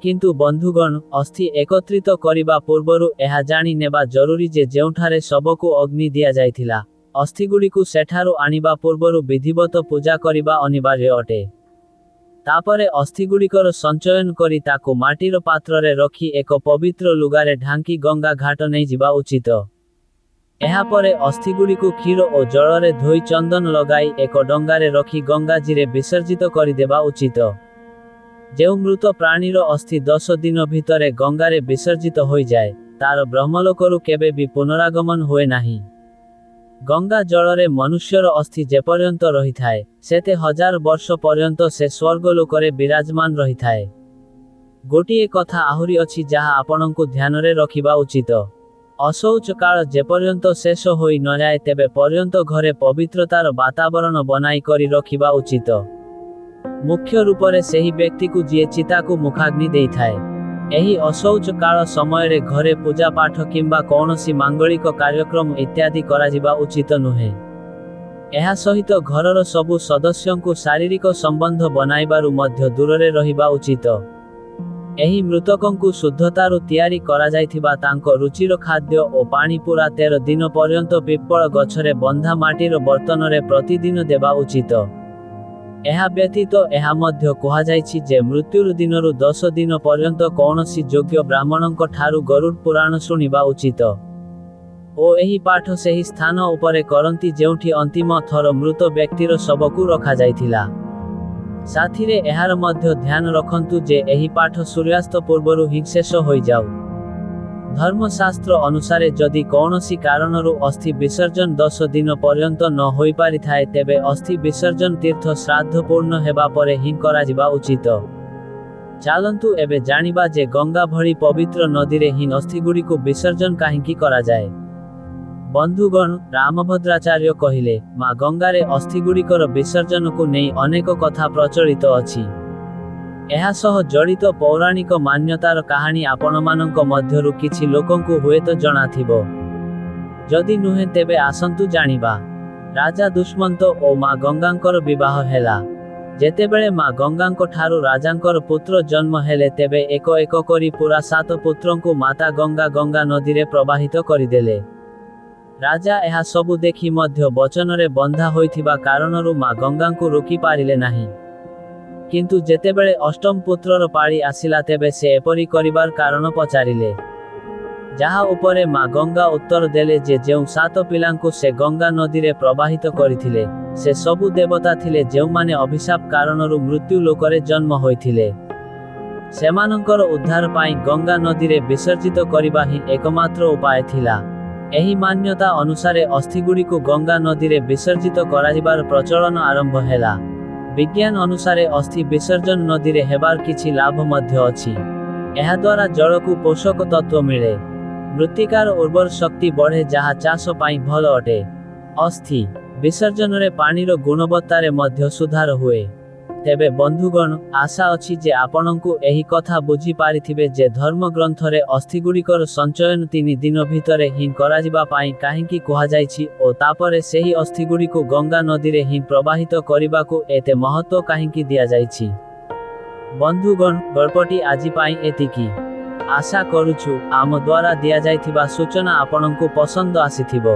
କିନ୍ତୁ ବନ୍ଧୁଗଣ, ଅସ୍ଥି ଏକତ୍ରିତ କରିବା ପୂର୍ବରୁ ଏହା ଜାଣି ନେବା ଜରୁରୀ ଯେ ଯେଉଁଠାରେ ଶବକୁ ଅଗ୍ନି ଦିଆଯାଇଥିଲା ଅସ୍ଥିଗୁଡ଼ିକୁ ସେଠାରୁ ଆଣିବା ପୂର୍ବରୁ ବିଧିବଦ୍ଧ ପୂଜା କରିବା ଅନିବାର୍ଯ୍ୟ ଅଟେ। ତାପରେ ଅସ୍ଥିଗୁଡ଼ିକର ସଞ୍ଚୟନ କରି ତାକୁ ମାଟିର ପାତ୍ରରେ ରଖି ଏକ ପବିତ୍ର ଲୁଗାରେ ଢାଙ୍କି ଗଙ୍ଗା ଘାଟ ନେଇଯିବା ଉଚିତ। ଏହାପରେ ଅସ୍ଥିଗୁଡ଼ିକୁ କ୍ଷୀର ଓ ଜଳରେ ଧୋଇ ଚନ୍ଦନ ଲଗାଇ ଏକ ଡଙ୍ଗାରେ ରଖି ଗଙ୍ଗାଜୀରେ ବିସର୍ଜିତ କରିଦେବା ଉଚିତ। ଯେଉଁ ମୃତ ପ୍ରାଣୀର ଅସ୍ଥି 10 ଦିନ ଭିତରେ ଗଙ୍ଗାରେ ବିସର୍ଜିତ ହୋଇଯାଏ ତାର ବ୍ରହ୍ମଲୋକରୁ କେବେ ବି ପୁନରାଗମନ ହୁଏ ନାହିଁ। ଗଙ୍ଗା ଜଳରେ ମନୁଷ୍ୟର ଅସ୍ଥି ଯେପର୍ଯ୍ୟନ୍ତ ରହିଥାଏ ସେତେ 1000 ବର୍ଷ ପର୍ଯ୍ୟନ୍ତ ସେ ସ୍ୱର୍ଗଲୋକରେ ବିରାଜମାନ ରହିଥାଏ। ଗୋଟିଏ କଥା ଆହୁରି ଅଛି ଯାହା ଆପଣଙ୍କୁ ଧ୍ୟାନରେ ରଖିବା ଉଚିତ। ଅଶୌଚ କାଳ ଯେପର୍ଯ୍ୟନ୍ତ ଶେଷ ହୋଇ ନଯାଏ ତେବେ ପର୍ଯ୍ୟନ୍ତ ଘରେ ପବିତ୍ରତାର ବାତାବରଣ ବନାଇ କରି ରଖିବା ଉଚିତ, ମୁଖ୍ୟ ରୂପରେ ସେହି ବ୍ୟକ୍ତିକୁ ଯିଏ ଚିତାକୁ ମୁଖାଗ୍ନି ଦେଇଥାଏ। ଏହି ଅଶୌଚ କାଳ ସମୟରେ ଘରେ ପୂଜା ପାଠ କିମ୍ବା କୌଣସି ମାଙ୍ଗଳିକ କାର୍ଯ୍ୟକ୍ରମ ଇତ୍ୟାଦି କରାଯିବା ଉଚିତ ନୁହେଁ। ଏହା ସହିତ ଘରର ସବୁ ସଦସ୍ୟଙ୍କୁ ଶାରୀରିକ ସମ୍ବନ୍ଧ ବନାଇବାରୁ ମଧ୍ୟ ଦୂରରେ ରହିବା ଉଚିତ। ଏହି ମୃତକଙ୍କୁ ଶୁଦ୍ଧତାରୁ ତିଆରି କରାଯାଇଥିବା ତାଙ୍କ ରୁଚିର ଖାଦ୍ୟ ଓ ପାଣି ପୁରା 13 ଦିନ ପର୍ଯ୍ୟନ୍ତ ପିପ୍ପଳ ଗଛରେ ବନ୍ଧା ମାଟିର ବର୍ତ୍ତନରେ ପ୍ରତିଦିନ ଦେବା ଉଚିତ। ଏହା ବ୍ୟତୀତ ଏହା ମଧ୍ୟ କୁହାଯାଇଛି ଯେ ମୃତ୍ୟୁର ଦିନରୁ 10 ଦିନ ପର୍ଯ୍ୟନ୍ତ କୌଣସି ଯୋଗ୍ୟ ବ୍ରାହ୍ମଣଙ୍କ ଠାରୁ ଗରୁଡ଼ ପୁରାଣ ଶୁଣିବା ଉଚିତ ଓ ଏହି ପାଠ ସେହି ସ୍ଥାନ ଉପରେ କରନ୍ତି ଯେଉଁଠି ଅନ୍ତିମ ଥର ମୃତ ବ୍ୟକ୍ତିର ଶବକୁ ରଖାଯାଇଥିଲା। ସାଥିରେ ଏହାର ମଧ୍ୟ ଧ୍ୟାନ ରଖନ୍ତୁ ଯେ ଏହି ପାଠ ସୂର୍ଯ୍ୟାସ୍ତ ପୂର୍ବରୁ ହିଁ ଶେଷ ହୋଇଯାଉ। ଧର୍ମଶାସ୍ତ୍ର ଅନୁସାରେ ଯଦି କୌଣସି କାରଣରୁ ଅସ୍ଥି ବିସର୍ଜନ 10 ଦିନ ପର୍ଯ୍ୟନ୍ତ ନ ହୋଇପାରିଥାଏ ତେବେ ଅସ୍ଥି ବିସର୍ଜନ ତୀର୍ଥ ଶ୍ରାଦ୍ଧ ପୂର୍ଣ୍ଣ ହେବା ପରେ ହିଁ କରାଯିବା ଉଚିତ। ଚାଲନ୍ତୁ ଏବେ ଜାଣିବା ଯେ ଗଙ୍ଗା ଭଳି ପବିତ୍ର ନଦୀରେ ହିଁ ଅସ୍ଥିଗୁଡ଼ିକୁ ବିସର୍ଜନ କାହିଁକି କରାଯାଏ। ବନ୍ଧୁଗଣ, ରାମଭଦ୍ରାଚାର୍ଯ୍ୟ କହିଲେ, ମା ଗଙ୍ଗାରେ ଅସ୍ଥିଗୁଡ଼ିକର ବିସର୍ଜନକୁ ନେଇ ଅନେକ କଥା ପ୍ରଚଳିତ ଅଛି। ଏହା ସହ ଜଡ଼ିତ ପୌରାଣିକ ମାନ୍ୟତାର କାହାଣୀ ଆପଣମାନଙ୍କ ମଧ୍ୟରୁ କିଛି ଲୋକଙ୍କୁ ହୁଏତ ଜଣାଥିବ। ଯଦି ନୁହେଁ ତେବେ ଆସନ୍ତୁ ଜାଣିବା। ରାଜା ଦୁଷ୍ମନ୍ତ ଓ ମା ଗଙ୍ଗାଙ୍କର ବିବାହ ହେଲା। ଯେତେବେଳେ ମା ଗଙ୍ଗାଙ୍କ ଠାରୁ ରାଜାଙ୍କର ପୁତ୍ର ଜନ୍ମ ହେଲେ ତେବେ ଏକ ଏକ କରି ପୁରା 7 ପୁତ୍ରଙ୍କୁ ମାତା ଗଙ୍ଗା ଗଙ୍ଗା ନଦୀରେ ପ୍ରବାହିତ କରିଦେଲେ। ରାଜା ଏହା ସବୁ ଦେଖି ମଧ୍ୟ ବଚନରେ ବନ୍ଧା ହୋଇଥିବା କାରଣରୁ ମା ଗଙ୍ଗାଙ୍କୁ ରୋକି ପାରିଲେ ନାହିଁ। କିନ୍ତୁ ଯେତେବେଳେ ଅଷ୍ଟମ ପୁତ୍ରର ପାଳି ଆସିଲା ତେବେ ସେ ଏପରି କରିବାର କାରଣ ପଚାରିଲେ, ଯାହା ଉପରେ ମା ଗଙ୍ଗା ଉତ୍ତର ଦେଲେ ଯେ ଯେଉଁ 7 ପିଲାଙ୍କୁ ସେ ଗଙ୍ଗା ନଦୀରେ ପ୍ରବାହିତ କରିଥିଲେ ସେ ସବୁ ଦେବତା ଥିଲେ ଯେଉଁମାନେ ଅଭିଶାପ କାରଣରୁ ମୃତ୍ୟୁ ଲୋକରେ ଜନ୍ମ ହୋଇଥିଲେ। ସେମାନଙ୍କର ଉଦ୍ଧାର ପାଇଁ ଗଙ୍ଗା ନଦୀରେ ବିସର୍ଜିତ କରିବା ହିଁ ଏକମାତ୍ର ଉପାୟ ଥିଲା। ଏହି ମାନ୍ୟତା ଅନୁସାରେ ଅସ୍ଥିଗୁଡ଼ିକୁ ଗଙ୍ଗା ନଦୀରେ ବିସର୍ଜିତ କରାଯିବାର ପ୍ରଚଳନ ଆରମ୍ଭ ହେଲା। ବିଜ୍ଞାନ ଅନୁସାରେ ଅସ୍ଥି ବିସର୍ଜନ ନଦୀରେ ହେବାର କିଛି ଲାଭ ମଧ୍ୟ ଅଛି। ଏହାଦ୍ୱାରା ଜଳକୁ ପୋଷକ ତତ୍ତ୍ୱ ମିଳେ। ମୃତ୍ତିକାର ଉର୍ବର ଶକ୍ତି ବଢ଼େ, ଯାହା ଚାଷ ପାଇଁ ଭଲ ଅଟେ। ଅସ୍ଥି ବିସର୍ଜନରେ ପାଣିର ଗୁଣବତ୍ତାରେ ମଧ୍ୟ ସୁଧାର ହୁଏ। ତେବେ ବନ୍ଧୁଗଣ, ଆଶା ଅଛି ଯେ ଆପଣଙ୍କୁ ଏହି କଥା ବୁଝି ପାରିଥିବେ ଯେ ଧର୍ମଗ୍ରନ୍ଥରେ ଅସ୍ଥିଗୁଡ଼ିକର ସଞ୍ଚୟନ 3 ଦିନ ଭିତରେ ହିଁ କରାଯିବା ପାଇଁ କାହିଁକି କୁହାଯାଇଛି ଓ ତାପରେ ସେହି ଅସ୍ଥିଗୁଡ଼ିକୁ ଗଙ୍ଗା ନଦୀରେ ହିଁ ପ୍ରବାହିତ କରିବାକୁ ଏତେ ମହତ୍ତ୍ୱ କାହିଁକି ଦିଆଯାଇଛି। ବନ୍ଧୁଗଣ, ଗଳ୍ପଟି ଆଜି ପାଇଁ ଏତିକି। ଆଶା କରୁଛୁ ଆମ ଦ୍ୱାରା ଦିଆଯାଇଥିବା ସୂଚନା ଆପଣଙ୍କୁ ପସନ୍ଦ ଆସିଥିବ।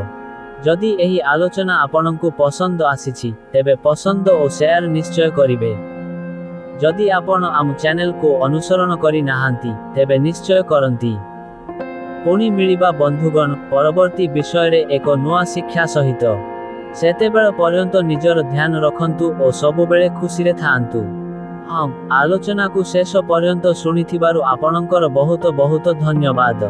ଯଦି ଏହି ଆଲୋଚନା ଆପଣଙ୍କୁ ପସନ୍ଦ ଆସିଛି, ତେବେ ପସନ୍ଦ ଓ ସେୟାର ନିଶ୍ଚୟ କରିବେ। ଯଦି ଆପଣ ଆମ ଚ୍ୟାନେଲକୁ ଅନୁସରଣ କରି ନାହାନ୍ତି, ତେବେ ନିଶ୍ଚୟ କରନ୍ତି। ପୁଣି ମିଳିବା ବନ୍ଧୁଗଣ ପରବର୍ତ୍ତୀ ବିଷୟରେ ଏକ ନୂଆ ଶିକ୍ଷା ସହିତ। ସେତେବେଳ ପର୍ଯ୍ୟନ୍ତ ନିଜର ଧ୍ୟାନ ରଖନ୍ତୁ ଓ ସବୁବେଳେ ଖୁସିରେ ଥାଆନ୍ତୁ। ହଁ, ଆଲୋଚନାକୁ ଶେଷ ପର୍ଯ୍ୟନ୍ତ ଶୁଣିଥିବାରୁ ଆପଣଙ୍କର ବହୁତ ବହୁତ ଧନ୍ୟବାଦ।